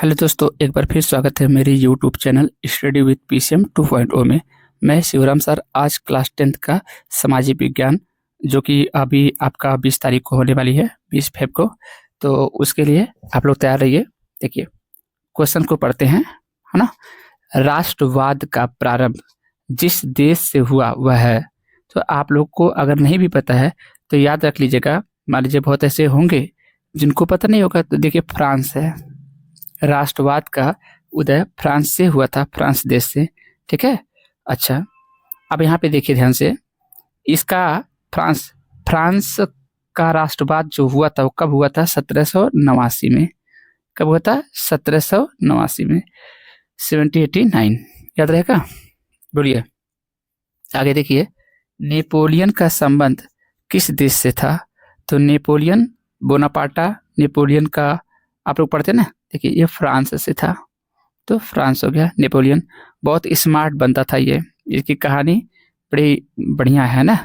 Hello दोस्तों, एक बार फिर स्वागत है मेरे YouTube channel study with PCM 2.0 में। मैं शिवराम सर। आज क्लास 10th का सामाजिक विज्ञान जो कि अभी आपका 20 तारीख को होने वाली है, 20 फेब को। तो उसके लिए आप लोग तैयार रहिए। देखिए, क्वेश्चन को पढ़ते हैं, है ना। राष्ट्रवाद का प्रारंभ जिस देश से हुआ वह है। तो आप लोग को अगर नहीं भी पता है तो याद रख लीजिएगा। मान लीजिए बहुत ऐसे होंगे जिनको पता नहीं होगा, तो देखिए फ्रांस है। राष्ट्रवाद का उदय फ्रांस से हुआ था, फ्रांस देश से। ठीक है। अच्छा, अब यहाँ पे देखिए ध्यान से। इसका फ्रांस फ्रांस का राष्ट्रवाद जो हुआ था वो कब हुआ था? 1789 में। कब हुआ था? 1789 में। 1789 याद रहेगा। बोलिए आगे। देखिए, नेपोलियन का संबंध किस देश से था? तो नेपोलियन बोनापार्टा, नेपोलियन का आप लोग पढ़ते ना। देखिए, ये फ्रांस से था, तो फ्रांस हो गया। नेपोलियन बहुत स्मार्ट बनता था ये। इसकी कहानी बड़ी बढ़िया है ना।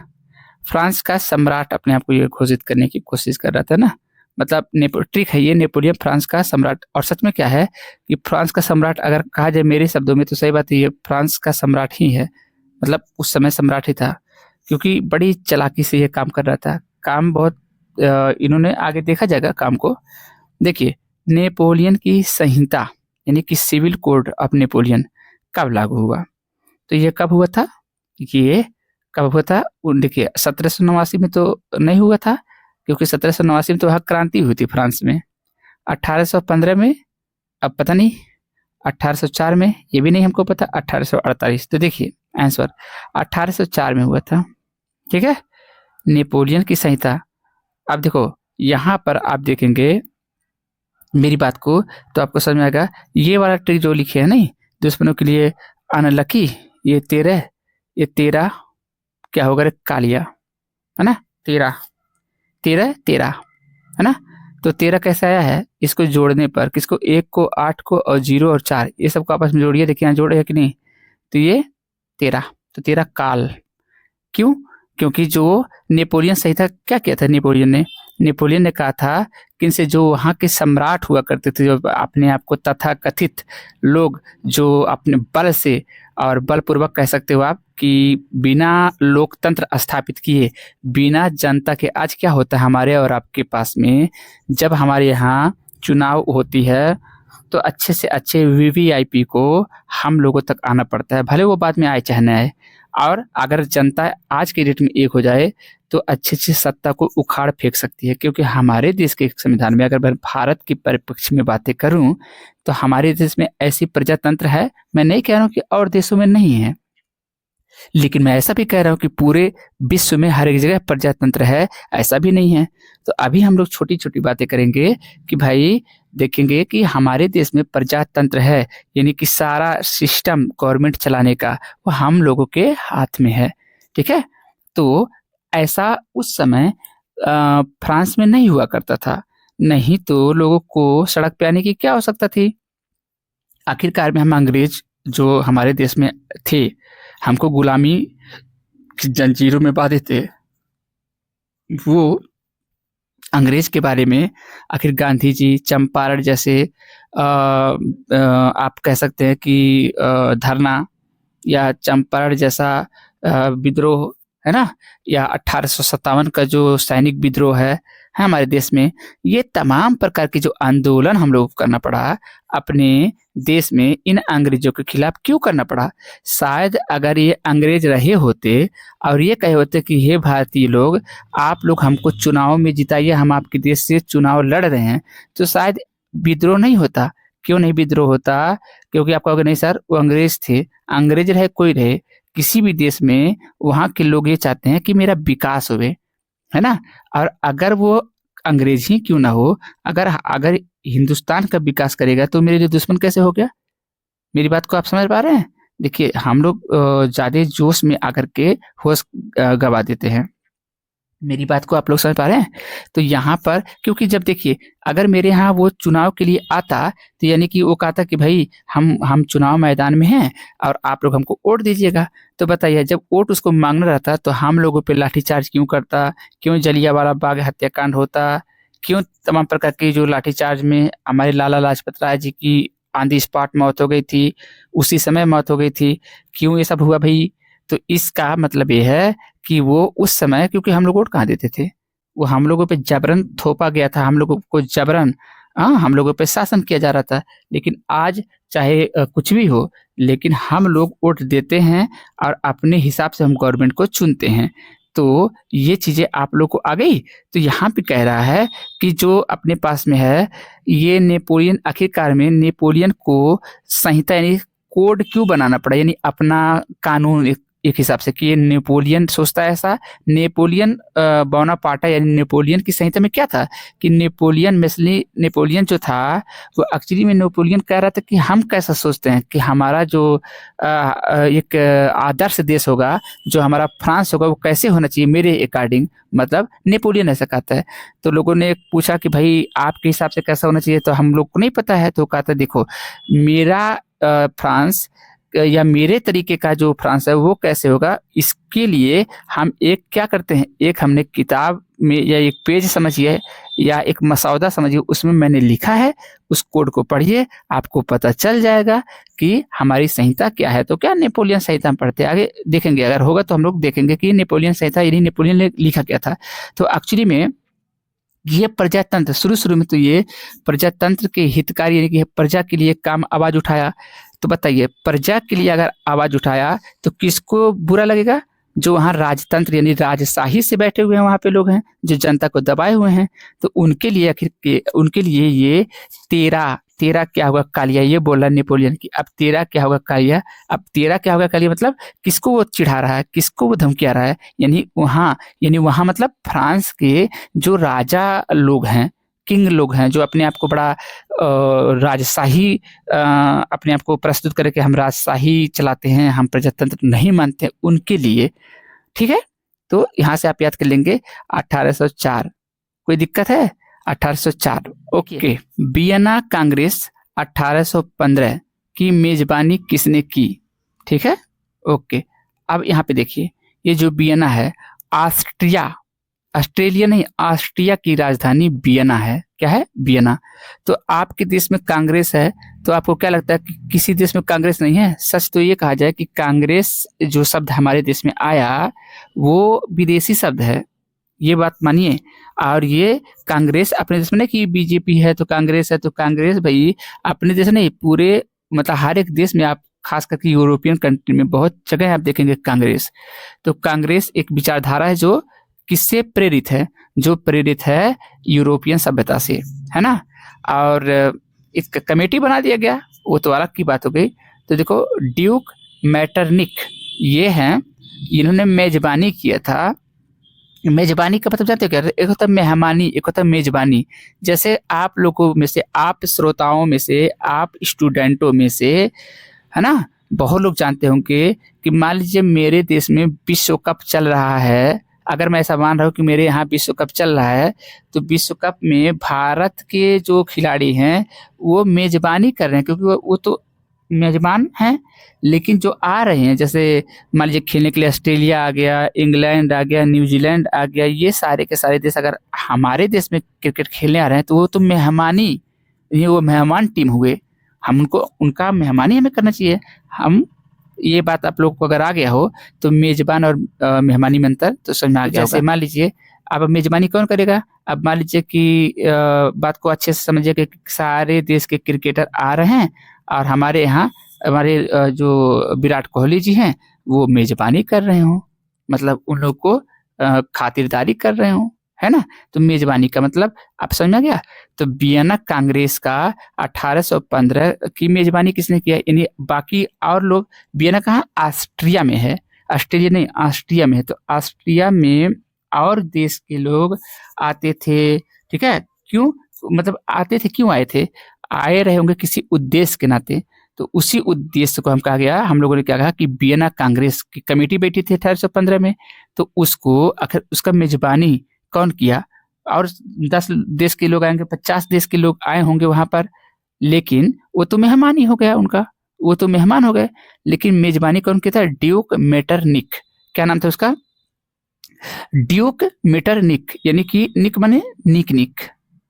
फ्रांस का सम्राट अपने आप को ये घोषित करने की कोशिश कर रहा था ना। मतलब ट्रिक है ये, नेपोलियन फ्रांस का सम्राट। और सच में क्या है कि फ्रांस का सम्राट अगर कहा जाए मेरे शब्दों में तो सही बात है, ये फ्रांस का सम्राट ही है। मतलब उस समय सम्राट ही था, क्योंकि बड़ी चालाकी से ये काम कर रहा था। काम बहुत इन्होंने आगे देखा जाएगा काम को। देखिए, नेपोलियन की संहिता यानी कि सिविल कोड ऑफ नेपोलियन कब लागू हुआ? तो ये कब हुआ था? ये कब हुआ था? देखिए, 1789 में तो नहीं हुआ था, क्योंकि 1789 में तो वह क्रांति हुई थी फ्रांस में। 1815 में अब पता नहीं, 1804 में ये भी नहीं हमको पता, 1848। तो देखिए आंसर 1804 में हुआ था। ठीक है, नेपोलियन की संहिता। अब देखो यहाँ पर आप देखेंगे मेरी बात को तो आपको समझ में आएगा। ये वाला ट्रिक जो लिखे है नहीं, दुश्मनों के लिए अनलकी, ये 13, ये 13 क्या होगा रे कालिया, है ना। 13 13 13 है ना। तो 13 कैसे आया है? इसको जोड़ने पर किसको? 1 को, 8 को और 0 और 4 ये सबको आपस में जोड़िए। देखिए यहाँ जोड़े है कि नहीं। तो ये 13, तो 13 काल। क्यों? क्योंकि जो नेपोलियन संहिता क्या किया था नेपोलियन ने कहा था कि इनसे जो वहाँ के सम्राट हुआ करते थे, जो अपने आप को तथा कथित लोग, जो अपने बल से और बलपूर्वक कह सकते हो आप कि बिना लोकतंत्र स्थापित किए, बिना जनता के। आज क्या होता है हमारे और आपके पास में, जब हमारे यहाँ चुनाव होती है तो अच्छे से अच्छे वीवीआईपी को हम लोगों तक आना पड़ता है, भले वो बाद में आए चाहे न आए। और अगर जनता आज के डेट में एक हो जाए तो अच्छी अच्छी सत्ता को उखाड़ फेंक सकती है। क्योंकि हमारे देश के संविधान में, अगर मैं भारत के परिप्रेक्ष्य में बातें करूं, तो हमारे देश में ऐसी प्रजातंत्र है। मैं नहीं कह रहा हूं कि और देशों में नहीं है, लेकिन मैं ऐसा भी कह रहा हूँ कि पूरे विश्व में हर एक जगह प्रजातंत्र है, ऐसा भी नहीं है। तो अभी हम लोग छोटी छोटी बातें करेंगे कि भाई देखेंगे कि हमारे देश में प्रजातंत्र है, यानी कि सारा सिस्टम गवर्नमेंट चलाने का वो हम लोगों के हाथ में है। ठीक है। तो ऐसा उस समय फ्रांस में नहीं हुआ करता था, नहीं तो लोगों को सड़क पे आने की क्या आवश्यकता थी। आखिरकार में हम अंग्रेज जो हमारे देश में थे, हमको गुलामी की जंजीरों में बांधे थे, वो अंग्रेज के बारे में आखिर गांधी जी, चंपारण जैसे आप कह सकते हैं कि धरना, या चंपारण जैसा विद्रोह, है ना, या 1857 का जो सैनिक विद्रोह है हमारे देश में। ये तमाम प्रकार के जो आंदोलन हम लोग को करना पड़ा अपने देश में, इन अंग्रेजों के खिलाफ क्यों करना पड़ा? शायद अगर ये अंग्रेज रहे होते और ये कहे होते कि हे भारतीय लोग, आप लोग हमको चुनाव में जिताइए, हम आपके देश से चुनाव लड़ रहे हैं, तो शायद विद्रोह नहीं होता। क्यों नहीं विद्रोह होता? क्योंकि आप कहोगे नहीं सर वो अंग्रेज थे। अंग्रेज रहे कोई रहे, किसी भी देश में वहाँ के लोग ये चाहते हैं कि मेरा विकास होवे, है ना। और अगर वो अंग्रेज ही क्यों ना हो, अगर अगर हिंदुस्तान का विकास करेगा तो मेरे लिए दुश्मन कैसे हो गया? मेरी बात को आप समझ पा रहे हैं? देखिए, हम लोग ज्यादा जोश में आकर के होश गवा देते हैं। मेरी बात को आप लोग समझ पा रहे हैं? तो यहाँ पर क्योंकि जब देखिए, अगर मेरे यहाँ वो चुनाव के लिए आता तो यानी कि वो कहता कि भाई हम चुनाव मैदान में हैं और आप लोग हमको वोट दीजिएगा। तो बताइए, जब वोट उसको मांगना रहता तो हम लोगों पे लाठीचार्ज क्यों करता? क्यों जलियांवाला बाग हत्याकांड होता? क्यों तमाम प्रकार की जो लाठीचार्ज में हमारे लाला लाजपत राय जी की ऑन द स्पॉट मौत हो गई थी, उसी समय मौत हो गई थी, क्यों ये सब हुआ भाई? तो इसका मतलब ये है कि वो उस समय, क्योंकि हम लोग वोट कहाँ देते थे, वो हम लोगों पे जबरन थोपा गया था, हम लोगों को जबरन, हाँ, हम लोगों पे शासन किया जा रहा था। लेकिन आज चाहे कुछ भी हो, लेकिन हम लोग वोट देते हैं और अपने हिसाब से हम गवर्नमेंट को चुनते हैं। तो ये चीजें आप लोग को आ गई। तो यहाँ पे कह रहा है कि जो अपने पास में है ये नेपोलियन, आखिरकार में नेपोलियन को संहिता यानी कोड क्यों बनाना पड़ा, यानी अपना कानून एक हिसाब से, कि ये नेपोलियन सोचता है ऐसा। नेपोलियन बोनापार्टा यानी नेपोलियन की संहिता में क्या था कि नेपोलियन जो था वो एक्चुअली में नेपोलियन कह रहा था कि हम कैसा सोचते हैं कि हमारा जो एक आदर्श देश होगा, जो हमारा फ्रांस होगा, वो कैसे होना चाहिए मेरे अकॉर्डिंग, मतलब नेपोलियन ऐसा कहता है। तो लोगों ने पूछा कि भाई आपके हिसाब से कैसा होना चाहिए, तो हम लोग को नहीं पता है। तो कहता देखो मेरा फ्रांस या मेरे तरीके का जो फ्रांस है वो कैसे होगा, इसके लिए हम एक क्या करते हैं, एक हमने किताब में या एक पेज समझिए या एक मसौदा समझिए, उसमें मैंने लिखा है, उस कोड को पढ़िए, आपको पता चल जाएगा कि हमारी संहिता क्या है। तो क्या नेपोलियन संहिता हम पढ़ते हैं, आगे देखेंगे, अगर होगा तो हम लोग देखेंगे कि नेपोलियन संहिता यानी नेपोलियन ने लिखा क्या था। तो एक्चुअली में ये प्रजातंत्र, शुरू में तो ये प्रजातंत्र के हितकारी यानी कि प्रजा के लिए काम आवाज उठाया। तो बताइए, प्रजा के लिए अगर आवाज उठाया तो किसको बुरा लगेगा? जो वहाँ राजतंत्र यानी राजशाही से बैठे हुए हैं, वहाँ पे लोग हैं जो जनता को दबाए हुए हैं। तो उनके लिए उनके लिए ये तेरा क्या होगा कालिया, ये बोल रहा नेपोलियन की अब तेरा क्या होगा कालिया। अब तेरा क्या होगा कालिया मतलब किसको वो चिढ़ा रहा है, किसको वो धमकिया रहा है? यानी वहाँ मतलब फ्रांस के जो राजा लोग हैं, किंग लोग हैं, जो अपने आप को बड़ा राजशाही अपने आप को प्रस्तुत करके हम राजशाही चलाते हैं, हम प्रजातंत्र नहीं मानते, उनके लिए। ठीक है, तो यहाँ से आप याद कर लेंगे 1804। कोई दिक्कत है? 1804 ओके। वियना कांग्रेस 1815 की मेजबानी किसने की? ठीक है, ओके। अब यहाँ पे देखिए, ये जो वियना है, ऑस्ट्रेलिया नहीं, ऑस्ट्रिया की राजधानी वियना है। क्या है? वियना। तो आपके देश में कांग्रेस है, तो आपको क्या लगता है कि किसी देश में कांग्रेस नहीं है? सच तो ये कहा जाए कि कांग्रेस जो शब्द हमारे देश में आया वो विदेशी शब्द है, ये बात मानिए। और ये कांग्रेस अपने देश में नहीं कि बीजेपी है तो कांग्रेस है, तो कांग्रेस भाई अपने देश नहीं, पूरे मतलब हर एक देश में, आप खास करके यूरोपियन कंट्री में बहुत जगह आप देखेंगे कांग्रेस। तो कांग्रेस एक विचारधारा है जो किससे प्रेरित है? जो प्रेरित है यूरोपियन सभ्यता से, है ना। और एक कमेटी बना दिया गया, वो तो अलग की बात हो गई। तो देखो, ड्यूक मैटरनिक ये हैं, इन्होंने मेजबानी किया था। मेजबानी का मतलब जानते हो क्या? एक होता है मेहमानी, एक होता है मेजबानी। जैसे आप लोगों में से, आप श्रोताओं में से, आप स्टूडेंटों में से, है ना, बहुत लोग जानते होंगे कि मान लीजिए मेरे देश में विश्व कप चल रहा है। अगर मैं ऐसा मान रहा हूँ कि मेरे यहाँ विश्व कप चल रहा है, तो विश्व कप में भारत के जो खिलाड़ी हैं वो मेजबानी कर रहे हैं, क्योंकि वो तो मेजबान हैं। लेकिन जो आ रहे हैं, जैसे मान लीजिए खेलने के लिए ऑस्ट्रेलिया आ गया, इंग्लैंड आ गया, न्यूजीलैंड आ गया, ये सारे के सारे देश अगर हमारे देश में क्रिकेट खेलने आ रहे हैं तो वो तो मेहमानी, ये वो मेहमान टीम हुए, हम उनका मेहमानी हमें करना चाहिए। हम ये बात आप लोग को अगर आ गया हो तो मेजबान और मेहमानी में अंतर तो समझ में आ गया। जैसे मान लीजिए अब मेजबानी कौन करेगा? अब मान लीजिए कि बात को अच्छे से समझिए कि सारे देश के क्रिकेटर आ रहे हैं और हमारे यहाँ हमारे जो विराट कोहली जी हैं वो मेजबानी कर रहे हो, मतलब उन लोग को खातिरदारी कर रहे हो, है ना। तो मेजबानी का मतलब आप समझ में आ गया। तो वियना कांग्रेस का 1815 की मेजबानी किसने किया? यानी बाकी और लोग, वियना कहाँ? ऑस्ट्रिया में है, ऑस्ट्रेलिया नहीं, ऑस्ट्रिया में है। तो ऑस्ट्रिया में और देश के लोग आते थे। ठीक है, क्यों मतलब आते थे, क्यों आए थे? आए रहे होंगे किसी उद्देश्य के नाते। तो उसी उद्देश्य को हम लोगों ने क्या कहा कि वियना कांग्रेस की कमेटी बैठी थी 1815 में। तो उसको आखिर उसका मेजबानी कौन किया? और 10 देश के लोग आएंगे, 50 देश के लोग आए होंगे वहां पर, लेकिन वो तो मेहमान ही हो गया उनका, वो तो मेहमान हो गए। लेकिन मेजबानी कौन किया था? Duke Metternich. क्या नाम था उसका? ड्यूक मेटरनिक, यानी कि निक माने निक,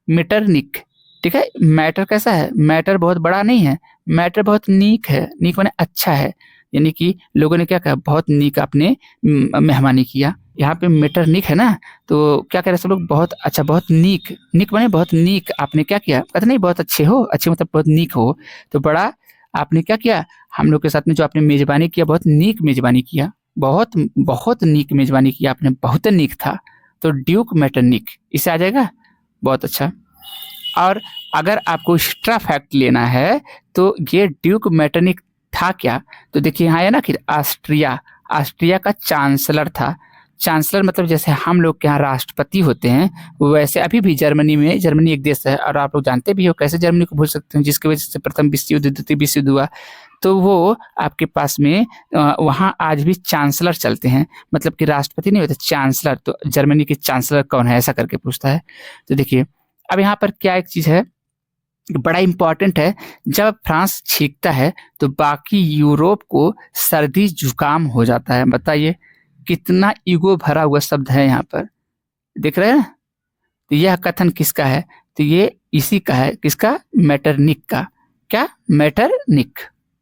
मीटरनिक, ठीक है। मैटर कैसा है, मैटर बहुत बड़ा नहीं है, मैटर बहुत नीक है, नीक माने अच्छा है, यानी कि लोगों ने क्या कहा, बहुत नीक आपने मेहमानी किया। यहाँ पे मीटरनिक है ना, तो क्या कह रहे हैं सब लोग, बहुत अच्छा, बहुत नीक, नीक माने बहुत नीक आपने क्या किया, कहते नहीं बहुत अच्छे हो, अच्छे मतलब बहुत नीक हो, तो बड़ा आपने क्या किया, हम लोग के साथ में जो आपने मेजबानी किया, बहुत नीक मेजबानी किया, बहुत बहुत नीक मेजबानी किया आपने, बहुत नीक था। तो ड्यूक मैटरनिक इससे आ जाएगा, बहुत अच्छा। और अगर आपको एक्स्ट्रा फैक्ट लेना है तो ये ड्यूक मैटरनिक था क्या, तो देखिए यहाँ है ना कि ऑस्ट्रिया, ऑस्ट्रिया का चांसलर था। चांसलर मतलब जैसे हम लोग के यहाँ राष्ट्रपति होते हैं, वैसे अभी भी जर्मनी में, जर्मनी एक देश है और आप लोग जानते भी हो, कैसे जर्मनी को भूल सकते हैं, जिसकी वजह से प्रथम विश्व युद्ध, द्वितीय विश्व युद्ध हुआ। तो वो आपके पास में वहाँ आज भी चांसलर चलते हैं, मतलब कि राष्ट्रपति नहीं होते, चांसलर। तो जर्मनी के चांसलर कौन है, ऐसा करके पूछता है। तो देखिए अब यहाँ पर क्या एक चीज़ है बड़ा इंपॉर्टेंट है, जब फ्रांस छींकता है तो बाकी यूरोप को सर्दी जुकाम हो जाता है। बताइए कितना ईगो भरा हुआ शब्द है यहाँ पर, देख रहे हैं। तो यह कथन किसका है, तो ये इसी का है, किसका, मैटरनिक का। क्या, मैटरनिक,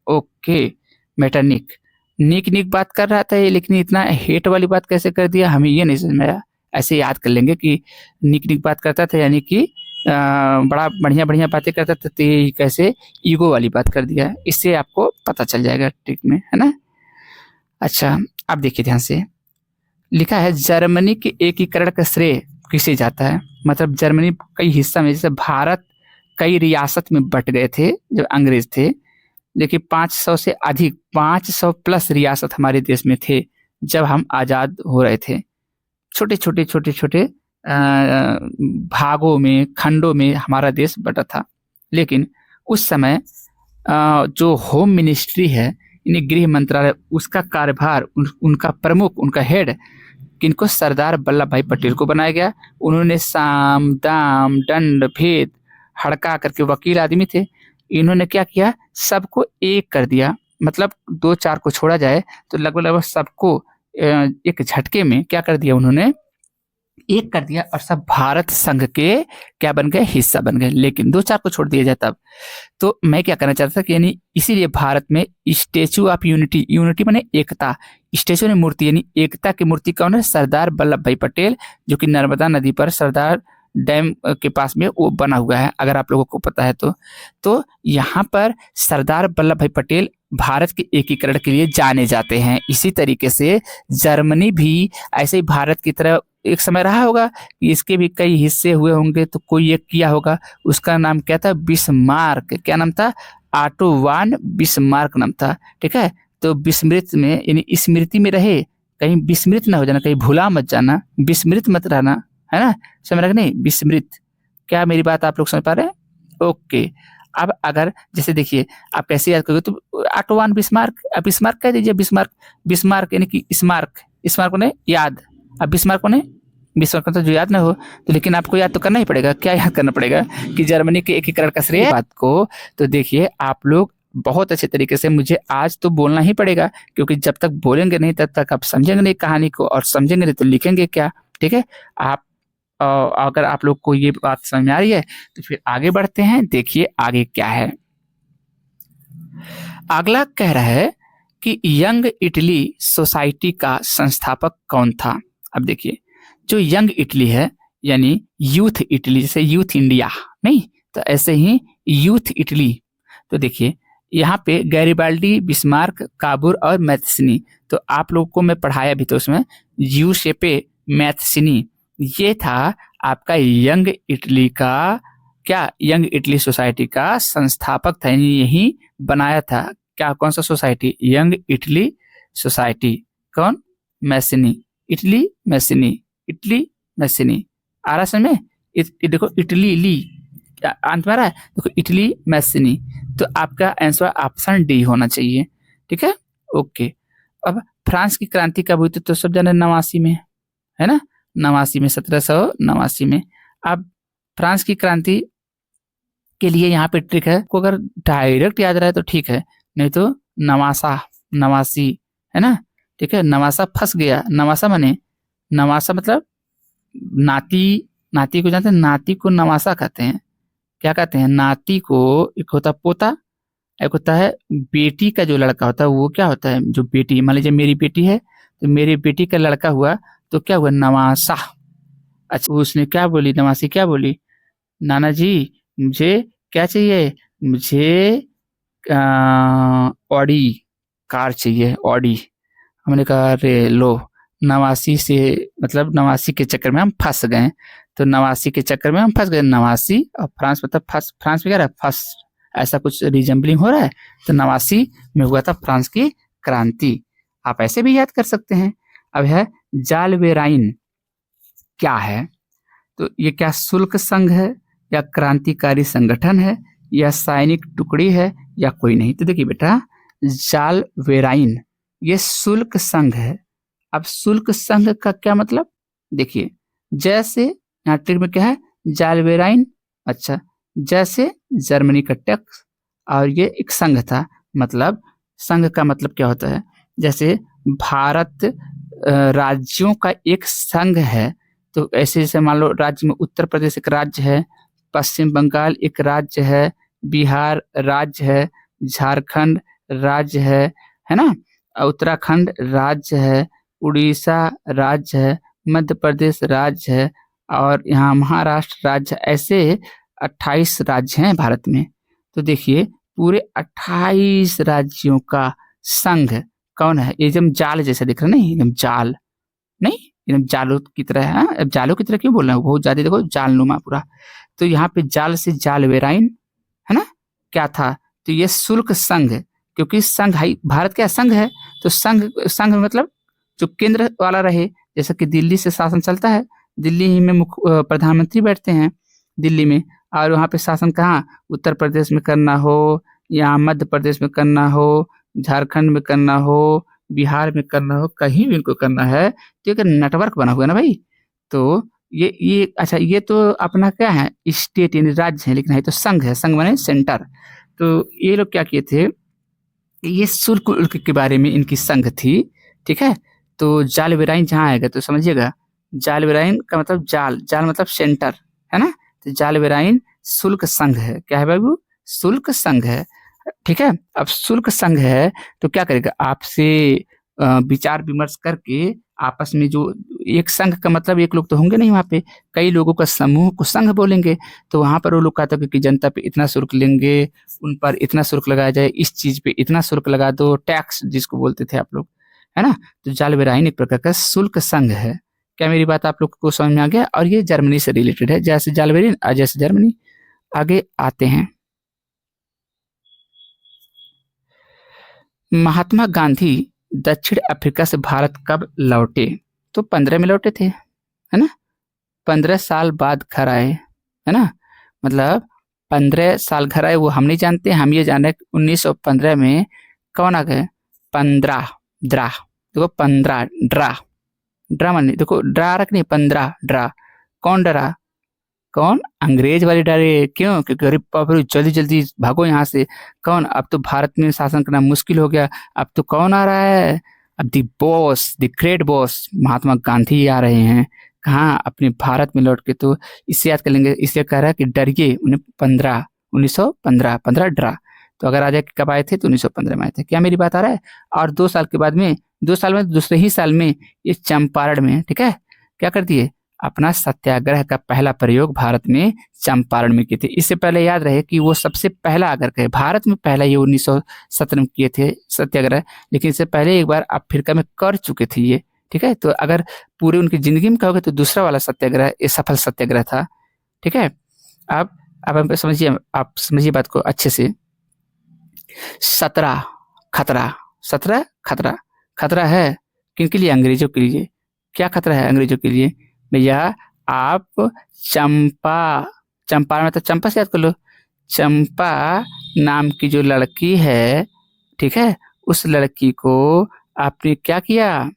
ओके, मैटरनिक। निक निक बात कर रहा था ये, लेकिन इतना हेट वाली बात कैसे कर दिया, हमें ये नहीं समझ में आया। ऐसे याद कर लेंगे कि निक निक बात करता था, यानी कि बड़ा बढ़िया बढ़िया बातें करता था, तो ये कैसे ईगो वाली बात कर दिया, इससे आपको पता चल जाएगा ट्रिक में, है ना। अच्छा अब देखिए ध्यान से, लिखा है जर्मनी के एकीकरण का श्रेय किसे जाता है, मतलब जर्मनी कई हिस्सा में, जैसे भारत कई रियासत में बट गए थे जब अंग्रेज थे। देखिए 500 से अधिक, 500 प्लस रियासत हमारे देश में थे जब हम आज़ाद हो रहे थे। छोटे छोटे छोटे छोटे भागों में, खंडों में हमारा देश बटा था। लेकिन उस समय जो होम मिनिस्ट्री है, यानी गृह मंत्रालय, उसका कार्यभार उनका प्रमुख, उनका हेड किनको, सरदार वल्लभ भाई पटेल को बनाया गया। उन्होंने साम दाम दंड भेद हड़का करके, वकील आदमी थे, इन्होंने क्या किया, सबको एक कर दिया। मतलब दो चार को छोड़ा जाए तो लगभग लगभग सबको एक झटके में क्या कर दिया, उन्होंने एक कर दिया, और सब भारत संघ के क्या बन गए, हिस्सा बन गए। लेकिन दो चार को छोड़ दिया जाए तब। तो मैं क्या करना चाहता था कि यानी इसीलिए भारत में स्टेचू ऑफ यूनिटी, यूनिटी माने एकता, स्टेचू ने मूर्ति, यानी एकता की मूर्ति कौन है, सरदार वल्लभ भाई पटेल, जो कि नर्मदा नदी पर सरदार डैम के पास में वो बना हुआ है, अगर आप लोगों को पता है तो यहाँ पर सरदार वल्लभ भाई पटेल भारत के एकीकरण के लिए जाने जाते हैं। इसी तरीके से जर्मनी भी ऐसे ही भारत की तरह एक समय रहा होगा, इसके भी कई हिस्से हुए होंगे, तो कोई एक किया होगा, उसका नाम क्या था, बिस्मार्क। क्या नाम था, ऑटो वान बिस्मार्क नाम था, ठीक है। तो विस्मृत में, यानी स्मृति में रहे, कहीं विस्मृत ना हो जाना, कहीं भूला मत जाना, विस्मृत मत रहना, है ना, समझ रहे नहीं, विस्मृत। क्या मेरी बात आप लोग समझ पा रहे हैं, ओके। अब अगर जैसे देखिए आप कैसे याद करोगे, तो ऑटो वान बिस्मार्क, अब बिस्मार्क कह दीजिए, बिस्मार्क, बिस्मार्क यानी कि स्मार्क, स्मार्क ने याद, अब बिस्मार्क ने, बिस्मार्क तो जो याद ना हो, तो लेकिन आपको याद तो करना ही पड़ेगा। क्या याद करना पड़ेगा, कि जर्मनी के एकीकरण का श्रेय बात को। तो देखिए आप लोग बहुत अच्छे तरीके से, मुझे आज तो बोलना ही पड़ेगा, क्योंकि जब तक बोलेंगे नहीं तब तक आप समझेंगे नहीं कहानी को, और समझेंगे नहीं तो लिखेंगे क्या, ठीक है। आप अगर आप लोग को ये बात समझ में आ रही है तो फिर आगे बढ़ते हैं। देखिए आगे क्या है, अगला कह रहा है कि यंग इटली सोसाइटी का संस्थापक कौन था। अब देखिए जो यंग इटली है, यानी यूथ इटली, जैसे यूथ इंडिया नहीं, तो ऐसे ही यूथ इटली। तो देखिए यहाँ पे गैरिबाल्डी, बिस्मार्क, काबूर और मैथ्सनी, तो आप लोगों को मैं पढ़ाया भी, तो उसमें यूसेपे मैथ्सनी, ये था आपका यंग इटली का, क्या, यंग इटली सोसाइटी का संस्थापक था, यानी यही बनाया था। क्या, कौन सा सोसाइटी, यंग इटली सोसाइटी, कौन, मैसिनी, इटली मैसिनी, इटली मैसिनी, आ रहा समझ में, देखो इटली ली अंत में आ रहा है, देखो इटली मैसिनी। तो आपका आंसर ऑप्शन डी होना चाहिए, ठीक है, ओके। अब फ्रांस की क्रांति कब हुई थी, तो सब जाने 89 में, है ना, 89 में, 1789 में। अब फ्रांस की क्रांति के लिए यहाँ पे ट्रिक है, को अगर डायरेक्ट याद रहा है तो ठीक है, नहीं तो नवासा, नवासी, है ना, ठीक है। नवासा फंस गया, नवासा माने, नवासा मतलब नाती नाती को जानते हैं? नाती को नवासा कहते हैं। क्या कहते हैं? नाती को एक होता है पोता, एक होता है बेटी का जो लड़का होता है वो क्या होता है? जो बेटी, मान लीजिए मेरी बेटी है तो मेरी बेटी का लड़का हुआ तो क्या हुआ? नवासा। अच्छा, उसने क्या बोली? नवासी क्या बोली? नाना जी मुझे क्या चाहिए? मुझे ऑडी कार चाहिए, ऑडी। हमने कहा अरे लो, नवासी से मतलब नवासी के चक्कर में हम फंस गए। तो नवासी के चक्कर में हम फंस गए। नवासी और फ्रांस मतलब फंस, फ्रांस में क्या रहा है? फर्स्ट, ऐसा कुछ रिजेंबलिंग हो रहा है। तो नवासी में हुआ था फ्रांस की क्रांति। आप ऐसे भी याद कर सकते हैं। अब है जालवेराइन क्या है? तो ये क्या शुल्क संघ है या क्रांतिकारी संगठन है या सैनिक टुकड़ी है या कोई नहीं? तो देखिए बेटा, जालवेराइन ये शुल्क संघ है। अब शुल्क संघ का क्या मतलब? देखिए, जैसे यहाँ ट्रिक में क्या है? जालवेराइन। अच्छा, जैसे जर्मनी का टैक्स और ये एक संघ था। मतलब संघ का मतलब क्या होता है? जैसे भारत राज्यों का एक संघ है। तो ऐसे जैसे मान लो राज्य में उत्तर प्रदेश एक राज्य है, पश्चिम बंगाल एक राज्य है, बिहार राज्य है, झारखंड राज्य है ना, उत्तराखंड राज्य है, उड़ीसा राज्य है, मध्य प्रदेश राज्य है और यहाँ महाराष्ट्र राज्य। ऐसे 28 राज्य हैं भारत में। तो देखिए, पूरे 28 राज्यों का संघ कौन है? एकदम जाल जैसा दिख रहा है, नहीं एकदम जाल नहीं, एकदम जालों की तरह है। अब जालों की तरह क्यों बोल रहे हैं? बहुत ज्यादा देखो जालनुमा पूरा। तो यहाँ पे जाल से जालवेराइन है ना, क्या था? तो ये शुल्क संघ, क्योंकि संघ भारत क्या संघ है, तो संघ, संघ मतलब जो केंद्र वाला रहे। जैसे कि दिल्ली से शासन चलता है, दिल्ली ही में मुख्य प्रधानमंत्री बैठते हैं दिल्ली में, और वहाँ पे शासन कहाँ? उत्तर प्रदेश में करना हो, या मध्य प्रदेश में करना हो, झारखंड में करना हो, बिहार में करना हो, कहीं भी इनको करना है तो एक नेटवर्क बना हुआ है ना भाई। तो ये अच्छा, ये तो अपना क्या है? स्टेट यानी राज्य है, लेकिन है तो संघ है। संघ माने सेंटर। तो ये लोग क्या किए थे? ये शुल्क उल्क के बारे में इनकी संघ थी। ठीक है, तो जालवेराइन जहाँ आएगा तो समझिएगा, जालवेराइन का मतलब जाल, जाल मतलब सेंटर है ना। तो जालवेराइन शुल्क संघ है। क्या है बाबू? शुल्क संघ है। ठीक है, अब शुल्क संघ है तो क्या करेगा? आपसे विचार विमर्श करके आपस में जो एक संघ का मतलब एक लोग तो होंगे नहीं, वहाँ पे कई लोगों का समूह को संघ बोलेंगे। तो वहाँ पर वो लोग कहते हैं कि जनता पे इतना शुल्क लेंगे, उन पर इतना शुल्क लगाया जाए, इस चीज पे इतना शुल्क लगा दो, टैक्स जिसको बोलते थे आप लोग, है ना। तो जालवेराइन एक प्रकार का शुल्क संघ है। क्या मेरी बात आप लोग को समझ में आ गया? और ये जर्मनी से रिलेटेड है, जैसे जालवेराइन जैसे जर्मनी। आगे आते हैं, महात्मा गांधी दक्षिण अफ्रीका से भारत कब लौटे? तो 15 में लौटे थे, है ना। 15 साल बाद घर आए, है ना। मतलब 15 साल घर आए, वो हम नहीं जानते। हम ये जाने 1915 में कौन आ गए? 15 ड्रा, देखो 15 ड्रा, ड्रा माने देखो ड्रा रख नहीं, 15 ड्रा। कौन डरा? कौन? अंग्रेज वाले डरे। क्यों? क्योंकि अरे बाप रे, जल्दी जल्दी भागो यहाँ से। कौन? अब तो भारत में शासन करना मुश्किल हो गया। अब तो कौन आ रहा है? अब दी boss, the great boss Mahatma Gandhi आ रहे हैं। कहाँ? अपने भारत में लौट के। तो इससे याद कर लेंगे, इसलिए कह रहा है कि डरिए। उन्हें 15 1915 15 ड्रा। तो अगर आ जाए कब आए थे? तो 1915 में आए थे। क्या मेरी बात आ रहा है? और 2 साल के बाद में, 2 साल में दूसरे ही साल में ये चंपारण में, ठीक है, क्या कर दिए? अपना सत्याग्रह का पहला प्रयोग भारत में चंपारण में किए थे। इससे पहले याद रहे कि वो सबसे पहला अगर कहे भारत में पहला ये 1917 में किए थे सत्याग्रह, लेकिन इससे पहले एक बार अफ्रीका में कर चुके थे ये। ठीक है, तो अगर पूरे उनकी जिंदगी में कहोगे तो दूसरा वाला सत्याग्रह ये सफल सत्याग्रह था। ठीक है, अब आप समझिए, आप समझिए बात को अच्छे से। 17 खतरा, 17 खतरा। खतरा है किनके लिए? अंग्रेजों के लिए। क्या खतरा है अंग्रेजों के लिए? भैया आप चंपा, चंपारण मतलब चंपा से याद कर लो। चंपा नाम की जो लड़की है, ठीक है, उस लड़की को आपने क्या किया?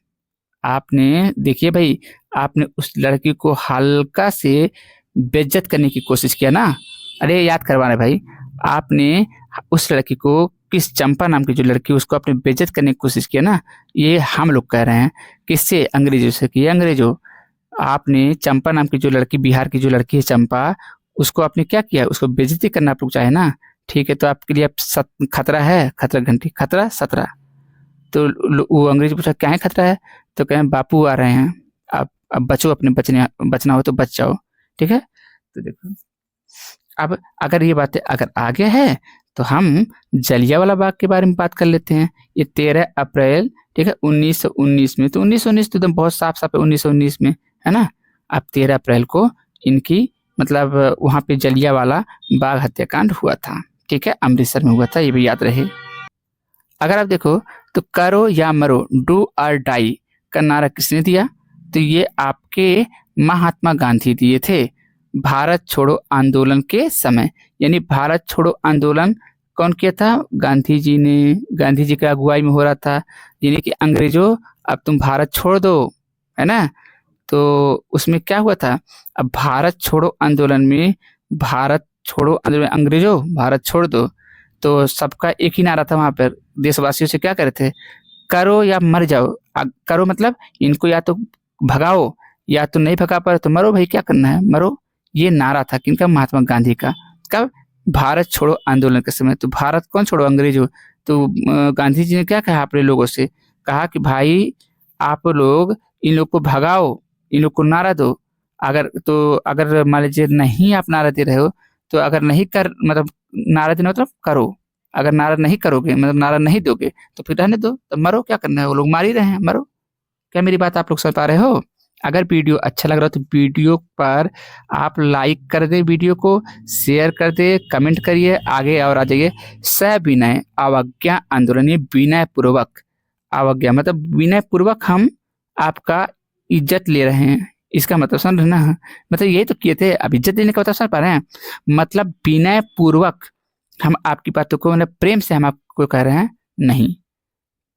आपने देखिए भाई, आपने उस लड़की को हल्का से बेइज्जत करने की कोशिश किया ना। अरे याद करवाना भाई, आपने उस लड़की को, किस चंपा नाम की जो लड़की, उसको आपने बेइज्जत करने की कोशिश किया ना। ये हम लोग कह रहे हैं किससे? अंग्रेजों से। कि अंग्रेजों आपने चंपा नाम की जो लड़की, बिहार की जो लड़की है चंपा, उसको आपने क्या किया, उसको बेइज्जती करना आपको चाहे ना। ठीक है, तो आपके लिए खतरा है, खतरा घंटी, खतरा 17। तो वो अंग्रेज पूछा क्या है खतरा है, तो कहें बापू आ रहे हैं, आप अब बचो, अपने बचना हो तो बच जाओ। ठीक है, तो देखो अब अगर ये बातें अगर आगे है तो हम जलियांवाला बाग के बारे में बात कर लेते हैं। ये 13 अप्रैल, ठीक है, 1919 में, तो 1919 तो एकदम बहुत साफ साफ है, 1919 में, है ना। अब 13 अप्रैल को इनकी मतलब वहाँ पे जलियांवाला बाग हत्याकांड हुआ था। ठीक है, अमृतसर में हुआ था, ये भी याद रहे। अगर आप देखो तो करो या मरो, डू और डाई का नारा किसने दिया, तो ये आपके महात्मा गांधी दिए थे भारत छोड़ो आंदोलन के समय। यानी भारत छोड़ो आंदोलन कौन किया था, गांधी जी ने, गांधी जी की अगुवाई में हो रहा था। यानी कि अंग्रेजों अब तुम भारत छोड़ दो, है ना। तो उसमें क्या हुआ था, अब भारत छोड़ो आंदोलन में, भारत छोड़ो आंदोलन, अंग्रेजों भारत छोड़ दो, तो सबका एक ही नारा था वहां पर, देशवासियों से क्या करे थे, करो या मर जाओ। करो मतलब इनको या तो भगाओ, या तो नहीं भगा पा रहे तो मरो भाई, क्या करना है मरो। ये नारा था किनका, महात्मा गांधी का। कब, भारत छोड़ो आंदोलन के समय। तो भारत कौन छोड़ो, अंग्रेजों। तो गांधी जी ने क्या कहा अपने लोगों से, कहा कि भाई आप लोग इन लोग को भगाओ, इन लोग को नारा दो। अगर मान लीजिए नहीं आप नारा दे रहे हो, तो अगर नहीं कर मतलब नारा देना मतलब करो, अगर नारा नहीं करोगे मतलब नारा नहीं दोगे तो फिर रहने दो, तो मरो, क्या करना है, वो लोग मार ही रहे हैं, मरो। क्या मेरी बात आप लोग समझ पा रहे हो। अगर वीडियो अच्छा लग रहा हो तो वीडियो पर आप लाइक कर दे, वीडियो को शेयर कर दे, कमेंट करिए, आगे और आ जाइए। सविनय अवज्ञा आंदोलन, ये विनय पूर्वक, अवज्ञा मतलब विनय पूर्वक हम आपका इज्जत ले रहे हैं, इसका मतलब समझ रहे ना। मतलब यही तो किए थे, अब इज्जत देने का मतलब समझ पा रहे हैं। मतलब विनय पूर्वक हम आपकी बातों को, मतलब प्रेम से हम आपको कह रहे हैं नहीं,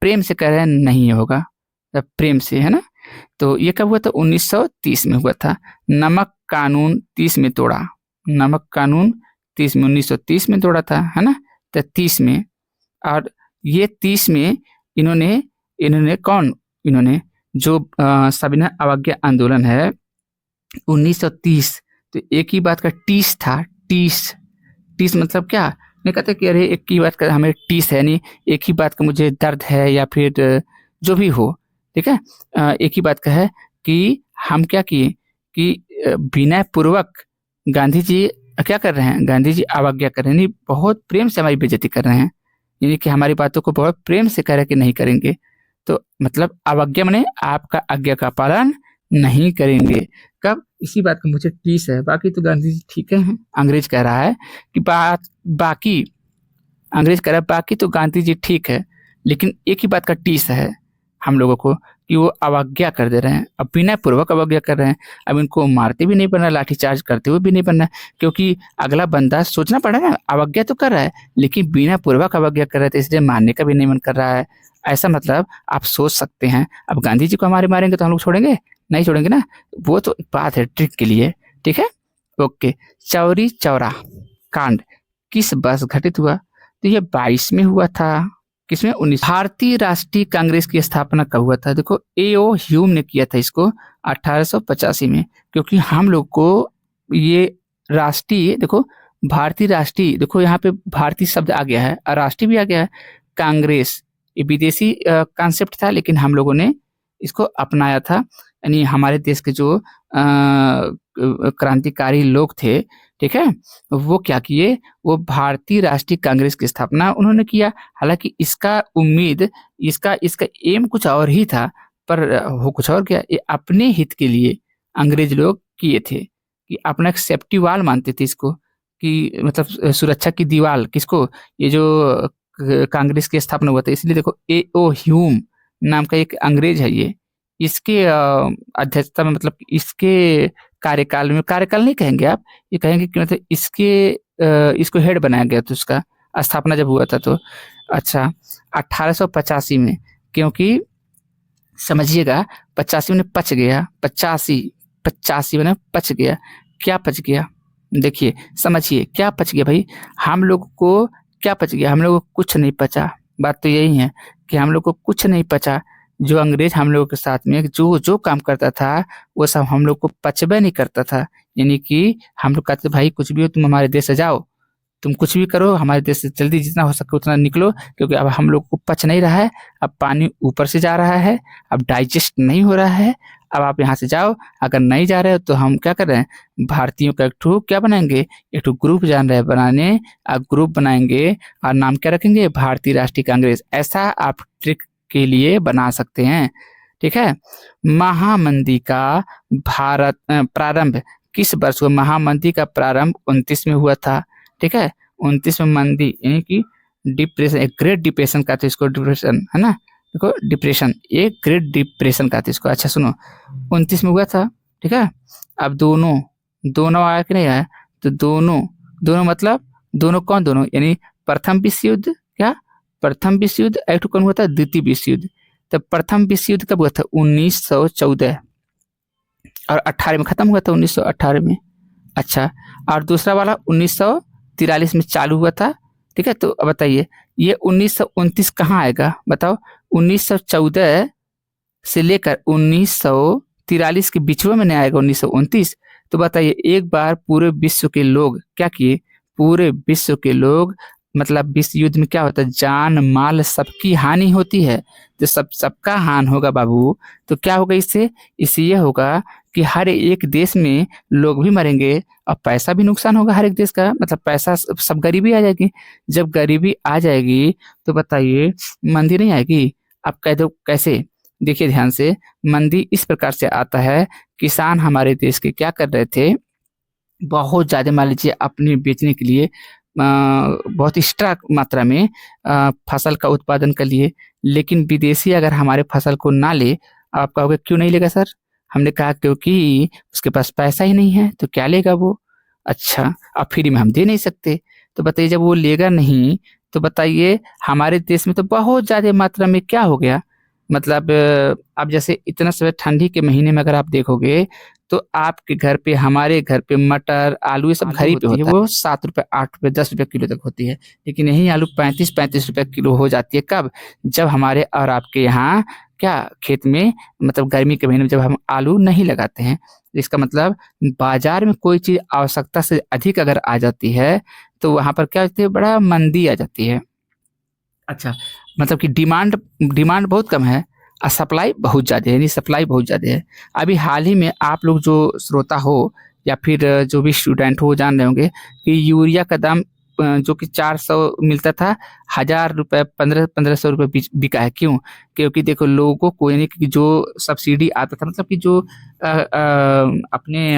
प्रेम से कह रहे हैं नहीं होगा, प्रेम से, है ना। तो ये कब हुआ था, 1930 में हुआ था। नमक कानून 30 में तोड़ा, नमक कानून 30 में, 1930 में तोड़ा था, है ना। तो 30 में, और ये 30 में इन्होंने इन्होंने कौन, इन्होंने जो सविनय अवज्ञा आंदोलन है 1930, तो एक ही बात का टीस था, टीस। टीस मतलब क्या, नहीं कहते कि अरे एक ही बात का हमें टीस है, नहीं एक ही बात का मुझे दर्द है, या फिर जो भी हो, ठीक है। एक ही बात का है कि हम क्या किए कि विनय पूर्वक गांधी जी क्या कर रहे हैं, गांधी जी अवज्ञा कर रहे हैं, नहीं बहुत प्रेम से हमारी बेइज्जती कर रहे हैं, यानी कि हमारी बातों को बहुत प्रेम से कह रहे हैं कि नहीं करेंगे। तो मतलब अवज्ञा माने आपका आज्ञा का पालन नहीं करेंगे। कब, इसी बात का मुझे टीस है, बाकी तो गांधी जी ठीक है। अंग्रेज कह रहा है कि बाकी, अंग्रेज कह रहा है बाकी तो गांधी जी ठीक है, लेकिन एक ही बात का टीस है हम लोगों को कि वो अवज्ञा कर दे रहे हैं, अब विनय पूर्वक अवज्ञा कर रहे हैं। अब इनको मारते भी नहीं बनना, लाठीचार्ज करते हुए भी नहीं बनना, क्योंकि अगला बंदा सोचना पड़ेगा ना, अवज्ञा तो कर रहा है लेकिन विनय पूर्वक अवज्ञा कर रहे थे, इसलिए मारने का भी नहीं मन कर रहा है। ऐसा मतलब आप सोच सकते हैं, अब गांधी जी को हमारे मारेंगे तो हम लोग छोड़ेंगे, नहीं छोड़ेंगे ना। वो तो एक बात है ट्रिक के लिए, ठीक है। ओके, चौरी चौरा कांड किस वर्ष घटित हुआ, तो ये 22 में हुआ था। किसमें, 19। भारतीय राष्ट्रीय कांग्रेस की स्थापना कब हुआ था, देखो A.O. ह्यूम ने किया था इसको 1885 में। क्योंकि हम लोग को ये राष्ट्रीय, देखो भारतीय राष्ट्रीय, देखो यहाँ पे भारतीय शब्द आ गया है और राष्ट्रीय भी आ गया है। कांग्रेस ये विदेशी कॉन्सेप्ट था, लेकिन हम लोगों ने इसको अपनाया था। यानी हमारे देश के जो क्रांतिकारी लोग थे, ठीक है, वो क्या किए, वो भारतीय राष्ट्रीय कांग्रेस की स्थापना उन्होंने किया। हालांकि इसका उम्मीद, इसका इसका एम कुछ और ही था, पर हो कुछ और गया। ये अपने हित के लिए अंग्रेज लोग किए थे, कि अपना एक सेफ्टी वाल मानते थे इसको, कि मतलब सुरक्षा की दीवार किसको, ये जो कांग्रेस की स्थापना हुआ था। इसलिए देखो A.O. ह्यूम नाम का एक अंग्रेज है, ये इसके अध्यक्षता में, मतलब इसके कार्यकाल में, कार्यकाल नहीं कहेंगे आप, ये कहेंगे कि मतलब इसको हेड बनाया गया था, उसका स्थापना जब हुआ था तो। अच्छा, 1885 में, क्योंकि समझिएगा 85 में पच गया, 85 में पच गया, क्या पच गया, देखिए समझिए क्या पच गया भाई, हम लोग को क्या पच गया, हम लोग को कुछ नहीं पचा। बात तो यही है कि हम लोग को कुछ नहीं पचा, जो अंग्रेज हम लोगों के साथ में जो जो काम करता था वो सब हम लोग को पचबे नहीं करता था। यानी कि हम लोग कहते भाई कुछ भी हो तुम हमारे देश से जाओ, तुम कुछ भी करो हमारे देश से जल्दी जितना हो सके उतना निकलो, क्योंकि अब हम लोग को पच नहीं रहा है, अब पानी ऊपर से जा रहा है, अब डाइजेस्ट नहीं हो रहा है, अब आप यहाँ से जाओ। अगर नहीं जा रहे हो तो हम क्या कर रहे हैं, भारतीयों का एक ठो क्या बनाएंगे, एक ठो ग्रुप जान रहे हैं बनाने, अब ग्रुप बनाएंगे और नाम क्या रखेंगे, भारतीय राष्ट्रीय कांग्रेस। ऐसा आप ट्रिक के लिए बना सकते हैं। ठीक है। महामंदी का भारत प्रारंभ किस वर्ष हुआ? महामंदी का प्रारंभ 29 में हुआ था। ठीक है। 29 में मंदी यानी कि डिप्रेशन, एक ग्रेट डिप्रेशन का, तो इसको डिप्रेशन है ना, देखो डिप्रेशन, एक ग्रेट डिप्रेशन का, तो इसको अच्छा सुनो 29 में हुआ था। ठीक है। अब दोनों दोनों आया कि नहीं आया, तो दोनों दोनों मतलब दोनों कौन, दोनों यानी प्रथम विश्व युद्ध, क्या प्रथम विश्व युद्ध, एक कौन हुआ था, द्वितीय विश्व युद्ध। तो प्रथम विश्व युद्ध कब हुआ था? 1914 और 18 में खत्म हुआ था, 1918 में। अच्छा, और दूसरा वाला 1943 में चालू हुआ था। ठीक है। तो अब बताइए ये 1929 कहाँ आएगा बताओ? 1914 से लेकर 1943 के बीचों में नहीं आएगा 1929। तो बताइए एक बार पूरे विश्व के लोग क्या किए, पूरे विश्व के लोग, मतलब विश्व युद्ध में क्या होता है, जान माल सबकी हानि होती है। तो सबका हानि होगा बाबू, तो क्या होगा इससे ये होगा कि हर एक देश में लोग भी मरेंगे और पैसा भी नुकसान होगा हर एक देश का, मतलब पैसा सब गरीबी आ जाएगी। जब गरीबी आ जाएगी तो बताइए मंदी नहीं आएगी? आप कह दो कैसे, देखिए ध्यान से, मंदी इस प्रकार से आता है, किसान हमारे देश के क्या कर रहे थे, बहुत ज्यादा मान लीजिए अपने बेचने के लिए बहुत एक्स्ट्रा मात्रा में फसल का उत्पादन कर लिए, लेकिन विदेशी अगर हमारे फसल को ना ले, आप कहोगे क्यों नहीं लेगा सर? हमने कहा क्योंकि उसके पास पैसा ही नहीं है, तो क्या लेगा वो? अच्छा, अब फ्री में हम दे नहीं सकते, तो बताइए जब वो लेगा नहीं तो बताइए हमारे देश में तो बहुत ज्यादा मात्रा में क्या हो गया, मतलब अब जैसे इतना समय ठंडी के महीने में अगर आप देखोगे तो आपके घर पे, हमारे घर पे मटर आलू ये सब घर ही पे होता है, वो 7 रुपए 8 रुपए 10 रुपए किलो तक होती है, लेकिन यही आलू 35 रुपए किलो हो जाती है। कब? जब हमारे और आपके यहाँ क्या खेत में, मतलब गर्मी के महीने में जब हम आलू नहीं लगाते हैं। इसका मतलब बाजार में कोई चीज आवश्यकता से अधिक अगर आ जाती है तो वहां पर क्या होती है, बड़ा मंदी आ जाती है। अच्छा, मतलब कि डिमांड डिमांड बहुत कम है और सप्लाई बहुत ज़्यादा है, यानी सप्लाई बहुत ज़्यादा है। अभी हाल ही में आप लोग जो श्रोता हो या फिर जो भी स्टूडेंट हो जान रहे होंगे कि यूरिया का दाम जो कि 400 मिलता था, 1000 रुपये 1500 रुपये बिका है। क्यों? क्योंकि देखो लोगों को यानी कि जो सब्सिडी आता था, मतलब कि जो अपने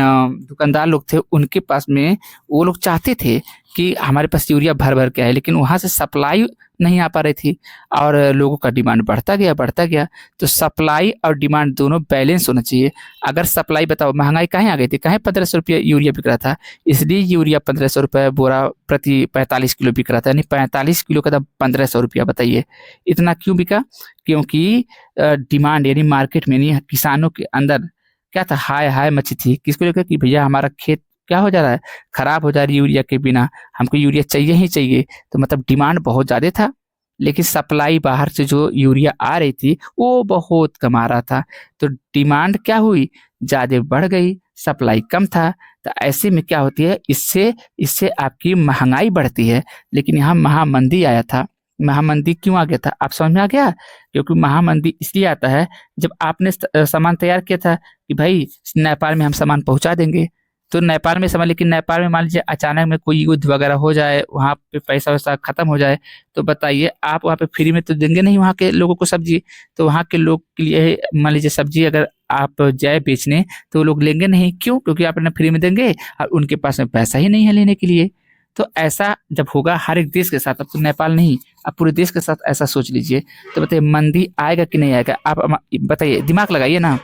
दुकानदार लोग थे उनके पास में, वो लोग चाहते थे कि हमारे पास यूरिया भर भर के आए, लेकिन वहाँ से सप्लाई नहीं आ पा रही थी और लोगों का डिमांड बढ़ता गया। तो सप्लाई और डिमांड दोनों बैलेंस होना चाहिए। अगर सप्लाई बताओ, महंगाई कहाँ आ गई थी, कहाँ 1500 रुपये यूरिया बिक रहा था, इसलिए यूरिया 1500 रुपये बोरा प्रति 45 किलो बिक रहा था, यानी 45 किलो का दाम 1500 रुपया। बताइए इतना क्यों बिका? क्योंकि डिमांड यानी मार्केट में नहीं, किसानों के अंदर क्या था, हाय हाय मची थी, किसको लेकर कि भैया हमारा खेत क्या हो जा रहा है, खराब हो जा रही है यूरिया के बिना, हमको यूरिया चाहिए ही चाहिए। तो मतलब डिमांड बहुत ज्यादा था, लेकिन सप्लाई बाहर से जो यूरिया आ रही थी वो बहुत कम आ रहा था। तो डिमांड क्या हुई, ज्यादा बढ़ गई, सप्लाई कम था। तो ऐसे में क्या होती है, इससे इससे आपकी महंगाई बढ़ती है। लेकिन यहाँ महामंदी आया था। महामंदी क्यों आ गया था, आप समझ में आ गया? क्योंकि महामंदी इसलिए आता है जब आपने सामान तैयार किया था कि भाई नेपाल में हम सामान पहुंचा देंगे, तो नेपाल में सामान, लेकिन नेपाल में मान लीजिए अचानक में कोई युद्ध वगैरह हो जाए, वहाँ पे पैसा वैसा खत्म हो जाए, तो बताइए आप वहाँ पे फ्री में तो देंगे नहीं वहाँ के लोगों को सब्जी। तो वहाँ के लोग के लिए मान लीजिए सब्जी अगर आप जाए बेचने तो वो लोग लेंगे नहीं। क्यों? क्योंकि आप ना फ्री में देंगे और उनके पास में पैसा ही नहीं है लेने के लिए। तो ऐसा जब होगा हर एक देश के साथ, अब तो नेपाल नहीं, आप पूरे देश के साथ ऐसा सोच लीजिए। तो बताइए मंदी आएगा कि नहीं आएगा? आप बताइए, दिमाग लगाइए ना,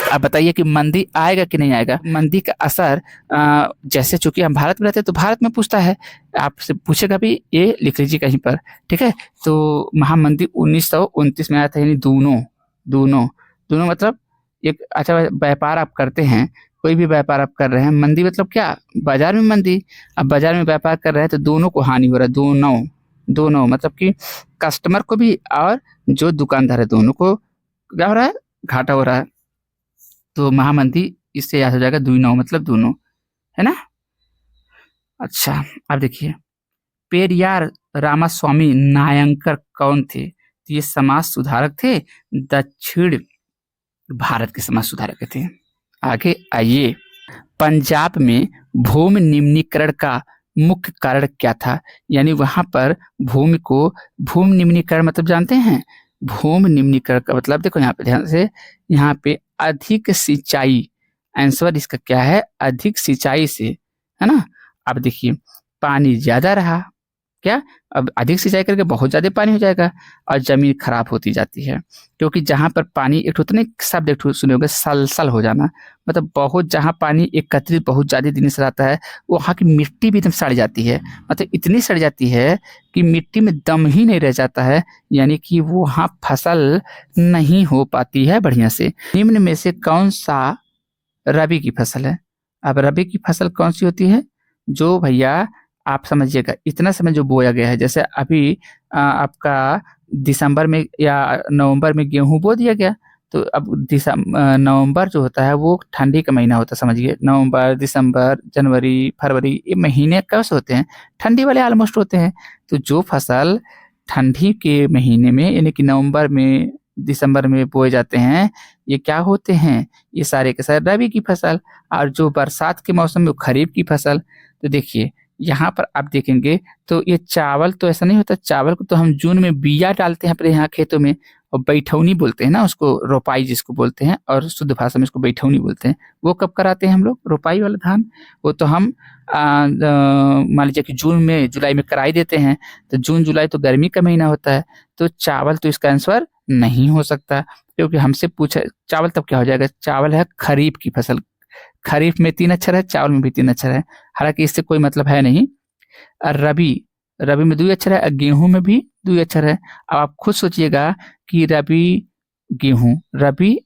आप बताइए कि मंदी आएगा कि नहीं आएगा? मंदी का असर जैसे चूंकि हम भारत में रहते हैं तो भारत में पूछता है, आपसे पूछेगा भी, ये लिख लीजिए कहीं पर। ठीक है। तो महामंदी 1929 में आया था, यानी दोनों दोनों दोनों मतलब एक, अच्छा व्यापार आप करते हैं, कोई भी व्यापार आप कर रहे हैं, मंदी मतलब क्या, बाजार में मंदी। अब बाजार में व्यापार कर रहे हैं तो दोनों को हानि हो रहा है, दोनों दोनों मतलब कि कस्टमर को भी और जो दुकानदार है दोनों को क्या हो रहा है, घाटा हो रहा है। तो महामंदी इससे याद हो जाएगा, 2 9 मतलब दोनों, है ना। अच्छा अब देखिए, पेरियार रामास्वामी नायंकर कौन थे? तो ये समाज सुधारक थे, दक्षिण भारत के समाज सुधारक थे। आगे आइए, पंजाब में भूमि निम्नीकरण का मुख्य कारण क्या था? यानी वहां पर भूमि निम्नीकरण मतलब जानते हैं? भूमि निम्नीकरण का मतलब देखो यहाँ पे ध्यान से, यहाँ पे अधिक सिंचाई, आंसर इसका क्या है? अधिक सिंचाई से, है ना। अब देखिए, पानी ज्यादा रहा, क्या अब अधिक सिंचाई करके बहुत ज्यादा पानी हो जाएगा और जमीन खराब होती जाती है, क्योंकि जहां पर पानी एक होता नहीं, शब्द एक सुने होंगे, सलसल हो जाना, मतलब बहुत जहां पानी एकत्रित बहुत ज्यादा दिन से रहता है, वहां की मिट्टी भी एकदम सड़ जाती है, मतलब इतनी सड़ जाती है कि मिट्टी में दम ही नहीं रह जाता है, यानी कि वहां फसल नहीं हो पाती है बढ़िया से। निम्न में से कौन सा रबी की फसल है? अब रबी की फसल कौन सी होती है? जो भैया आप समझिएगा, इतना समय जो बोया गया है, जैसे अभी आपका दिसंबर में या नवंबर में गेहूं बो दिया गया, तो अब नवंबर जो होता है वो ठंडी का महीना होता है, समझिए नवंबर, दिसंबर, जनवरी, फरवरी, ये महीने कब से होते हैं? ठंडी वाले ऑलमोस्ट होते हैं। तो जो फसल ठंडी के महीने में यानी कि नवंबर में, दिसंबर में बोए जाते हैं, ये क्या होते हैं? ये सारे के सारे रबी की फसल। और जो बरसात के मौसम में, वो खरीफ की फसल। तो देखिए यहाँ पर आप देखेंगे तो ये चावल तो ऐसा नहीं होता, चावल को तो हम जून में बिया डालते हैं अपने यहाँ खेतों में, और बैठौनी बोलते हैं ना उसको, रोपाई जिसको बोलते हैं, और शुद्ध भाषा में इसको बैठौनी बोलते हैं। वो कब कराते हैं हम लोग रोपाई वाला धान? वो तो हम मान लीजिए कि जून में, जुलाई में करा ही देते हैं। तो जून जुलाई तो गर्मी का महीना होता है, तो चावल तो इसका आंसर नहीं हो सकता, क्योंकि हमसे पूछा चावल तब क्या हो जाएगा? चावल है खरीफ की फसल, खरीफ में 3 अक्षर है, चावल में भी 3 अक्षर है, हालांकि इससे कोई मतलब है नहीं। और रबी, रबी में 2 अक्षर है, और गेहूं में भी 2 अक्षर है। अब आप खुद सोचिएगा कि रबी गेहूं,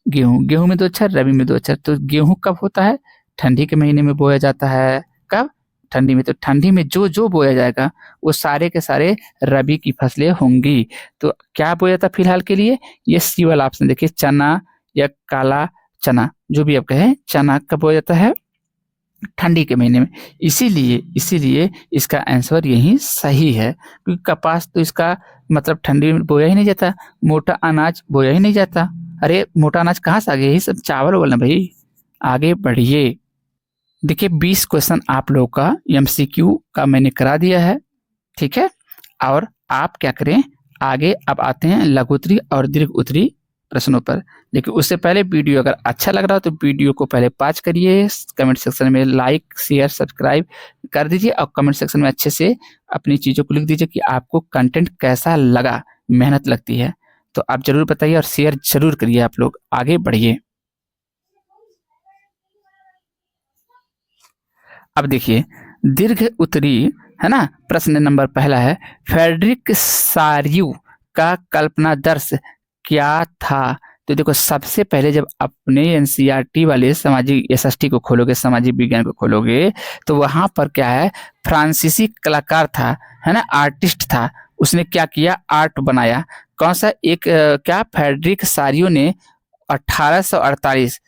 गेहूं में 2 अक्षर, रबी में 2 अक्षर, तो गेहूं कब होता है? ठंडी के महीने में बोया जाता है। कब? ठंडी में। तो ठंडी में जो जो बोया जाएगा वो सारे के सारे रबी की फसलें होंगी। तो क्या बोया था फिलहाल के लिए? ये सी वाला ऑप्शन देखिए, चना या काला चना, जो भी आप कहें, चना कब बोया जाता है? ठंडी के महीने में। इसीलिए इसका आंसर यही सही है, क्योंकि कपास तो इसका मतलब ठंडी में बोया ही नहीं जाता, मोटा अनाज बोया ही नहीं जाता। अरे मोटा अनाज कहाँ से आ गया? यही सब चावल बोलना भाई। आगे बढ़िए, देखिए 20 क्वेश्चन आप लोगों का एमसीक्यू का मैंने करा दिया है, ठीक है। और आप क्या करें, आगे अब आते हैं लघुत्तरी और दीर्घ उत्तरी प्रश्नों पर। लेकिन उससे पहले वीडियो अगर अच्छा लग रहा हो तो वीडियो को पहले पॉज करिए, कमेंट सेक्शन में लाइक शेयर सब्सक्राइब कर दीजिए, और कमेंट सेक्शन में अच्छे से अपनी चीज़ों को लिख दीजिए कि आपको कंटेंट कैसा लगा। मेहनत लगती है तो आप जरूर बताइए, और शेयर जरूर करिए। आप लोग आगे बढ़िए। अब देखिए दीर्घ उत्तरी, है ना। प्रश्न नंबर पहला है, फ्रेडरिक सार्यू का कल्पनादर्श क्या था? तो देखो सबसे पहले जब अपने एनसीईआरटी वाले सामाजिक एसएसटी को खोलोगे, सामाजिक विज्ञान को खोलोगे, तो वहां पर क्या है, फ्रांसीसी कलाकार था, है ना, आर्टिस्ट था। उसने क्या किया? आर्ट बनाया। कौन सा? एक क्या, फ्रेडरिक सार्यू ने 1848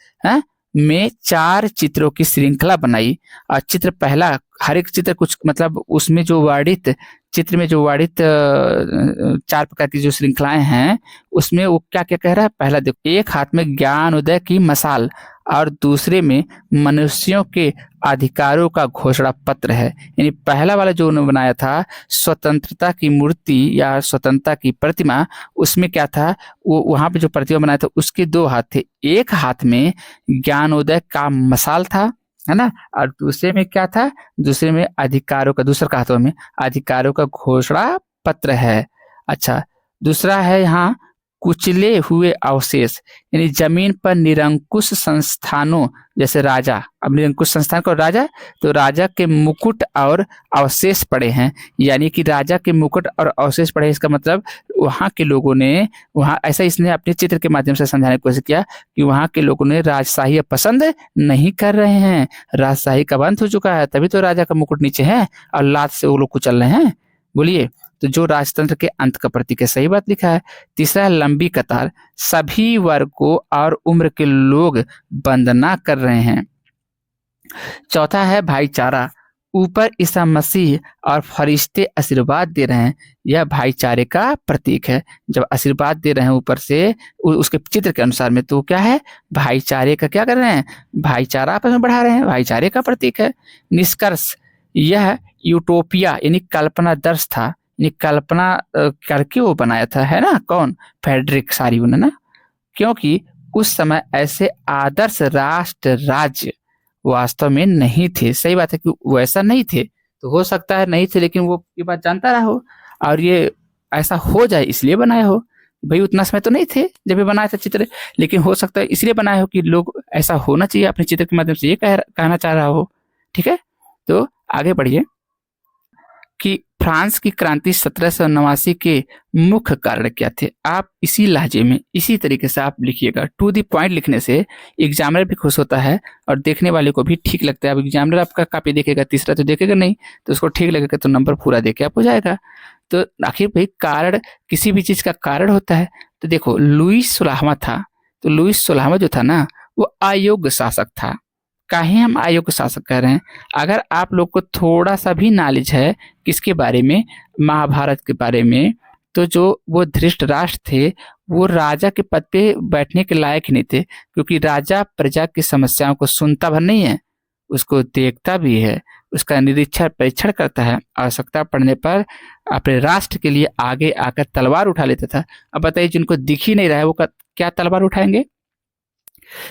में 4 चित्रों की श्रृंखला बनाई। और चित्र पहला, हर एक चित्र कुछ मतलब उसमें जो वर्णित चित्र में जो वर्णित 4 प्रकार की जो श्रृंखलाएं हैं, उसमें वो क्या क्या कह रहा है? पहला देखो, एक हाथ में ज्ञान उदय की मशाल और दूसरे में मनुष्यों के अधिकारों का घोषणा पत्र है। यानी पहला वाला जो उन्होंने बनाया था, स्वतंत्रता की मूर्ति या स्वतंत्रता की प्रतिमा, उसमें क्या था? वो वहां पे जो प्रतिमा बनाया था उसके 2 हाथ थे, एक हाथ में ज्ञानोदय का मशाल था, है ना, और दूसरे में क्या था? दूसरे में अधिकारों का, दूसरे का हाथों में अधिकारों का घोषणा पत्र है। अच्छा, दूसरा है यहाँ कुचले हुए अवशेष, यानी जमीन पर निरंकुश संस्थानों, जैसे राजा, अब निरंकुश संस्थान को राजा, तो राजा के मुकुट और अवशेष पड़े हैं, यानी कि राजा के मुकुट और अवशेष पड़े। इसका मतलब वहाँ के लोगों ने, वहाँ ऐसा इसने अपने चित्र के माध्यम से समझाने की कोशिश किया कि वहाँ के लोगों ने राजशाही पसंद नहीं कर रहे हैं, राजशाही का अंत हो चुका है, तभी तो राजा का मुकुट नीचे है और लात से वो लोग कुचल रहे हैं। बोलिए, तो जो राजतंत्र के अंत का प्रतीक है, सही बात लिखा है। तीसरा है लंबी कतार, सभी वर्गों और उम्र के लोग वंदना कर रहे हैं। चौथा है भाईचारा, ऊपर ईसा मसीह और फरिश्ते आशीर्वाद दे रहे हैं, यह भाईचारे का प्रतीक है। जब आशीर्वाद दे रहे हैं ऊपर से उसके चित्र के अनुसार में, तो क्या है, भाईचारे का क्या कर रहे हैं, भाईचारा आपस में बढ़ा रहे हैं, भाईचारे का प्रतीक है। निष्कर्ष, यह यूटोपिया यानी कल्पना दर्श था, यानी कल्पना करके वो बनाया था, है ना, कौन, फ्रेडरिक सारिउ ने ना, क्योंकि उस समय ऐसे आदर्श राष्ट्र राज्य वास्तव में नहीं थे। सही बात है कि वैसा नहीं थे, तो हो सकता है नहीं थे, लेकिन वो ये बात जानता रहा हो और ये ऐसा हो जाए इसलिए बनाया हो। भाई उतना समय तो नहीं थे जब ये बनाया था चित्र, लेकिन हो सकता है इसलिए बनाया हो कि लोग ऐसा होना चाहिए, अपने चित्र के माध्यम से ये कहना चाह रहा हो। ठीक है, तो आगे बढ़िए कि फ्रांस की क्रांति 1789 के मुख्य कारण क्या थे। आप इसी लहजे में इसी तरीके से आप लिखिएगा, टू द पॉइंट लिखने से एग्जामिनर भी खुश होता है और देखने वाले को भी ठीक लगता है। अब एग्जामिनर आपका कॉपी देखेगा, तीसरा तो देखेगा नहीं, तो उसको ठीक लगेगा तो नंबर पूरा देके आप हो जाएगा। तो आखिर भाई कारण, किसी भी चीज का कारण होता है। तो देखो लुईस 16वां था, तो लुईस 16वां जो था ना, वो अयोग्य शासक था। काहे हम अयोग्य शासक कह रहे हैं, अगर आप लोग को थोड़ा सा भी नॉलेज है किसके बारे में, महाभारत के बारे में, तो जो वो धृतराष्ट्र थे वो राजा के पद पे बैठने के लायक ही नहीं थे, क्योंकि राजा प्रजा की समस्याओं को सुनता भर नहीं है, उसको देखता भी है, उसका निरीक्षण परीक्षण करता है, आवश्यकता पड़ने पर अपने राष्ट्र के लिए आगे आकर तलवार उठा लेता था। अब बताइए जिनको दिख ही नहीं रहा है वो क्या तलवार उठाएंगे।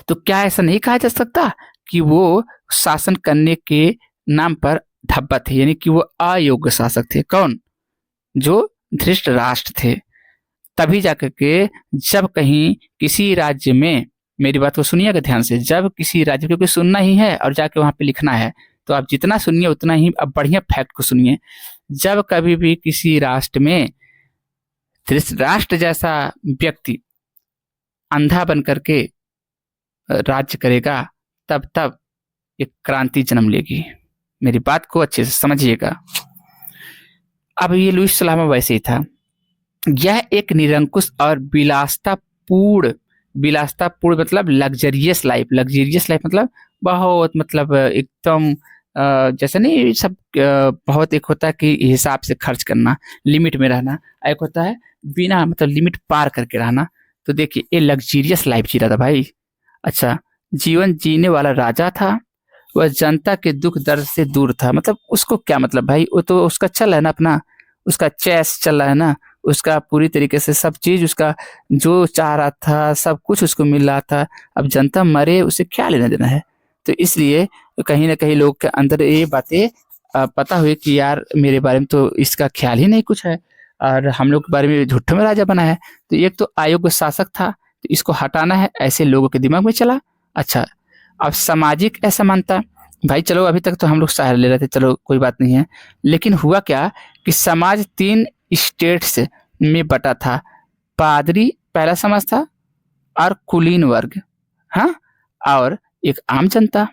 तो क्या ऐसा नहीं कहा जा सकता कि वो शासन करने के नाम पर धब्बा थे, यानी कि वो अयोग्य शासक थे। कौन, जो धृतराष्ट्र थे। तभी जाकर के जब कहीं किसी राज्य में, मेरी बात को सुनिएगा ध्यान से, जब किसी राज्य, क्योंकि सुनना ही है और जाके वहां पे लिखना है, तो आप जितना सुनिए उतना ही अब बढ़िया फैक्ट को सुनिए। जब कभी भी किसी राष्ट्र में धृतराष्ट्र जैसा व्यक्ति अंधा बन करके राज्य करेगा, तब एक क्रांति जन्म लेगी। मेरी बात को अच्छे से समझिएगा। अब ये लुईस 16वां वैसे ही था। यह एक निरंकुश और विलासतापूर्ण मतलब लग्जरियस लाइफ मतलब बहुत, मतलब एकदम जैसे नहीं सब बहुत, एक होता है कि हिसाब से खर्च करना, लिमिट में रहना, एक होता है बिना मतलब लिमिट पार करके रहना। तो देखिए ये लग्जरियस लाइफ जी रहा था भाई। अच्छा, जीवन जीने वाला राजा था, वह जनता के दुख दर्द से दूर था। मतलब उसको क्या मतलब भाई, वो तो उसका चल है ना, अपना उसका चैस चल रहा है ना, उसका पूरी तरीके से सब चीज, उसका जो चाह रहा था सब कुछ उसको मिल रहा था। अब जनता मरे उसे क्या लेना देना है। तो इसलिए कहीं ना कहीं लोग के अंदर ये बातें पता हुई कि यार मेरे बारे में तो इसका ख्याल ही नहीं कुछ है और हम लोग के बारे में झूठे में राजा बना है। तो एक तो अयोग्य शासक था, तो इसको हटाना है, ऐसे लोगों के दिमाग में चला। अच्छा, अब सामाजिक असमानता, भाई चलो अभी तक तो हम लोग सहारा ले रहे थे, चलो कोई बात नहीं है, लेकिन हुआ क्या कि समाज 3 स्टेट्स में बटा था। पादरी पहला समाज था और कुलीन वर्ग, हाँ, और एक आम जनता।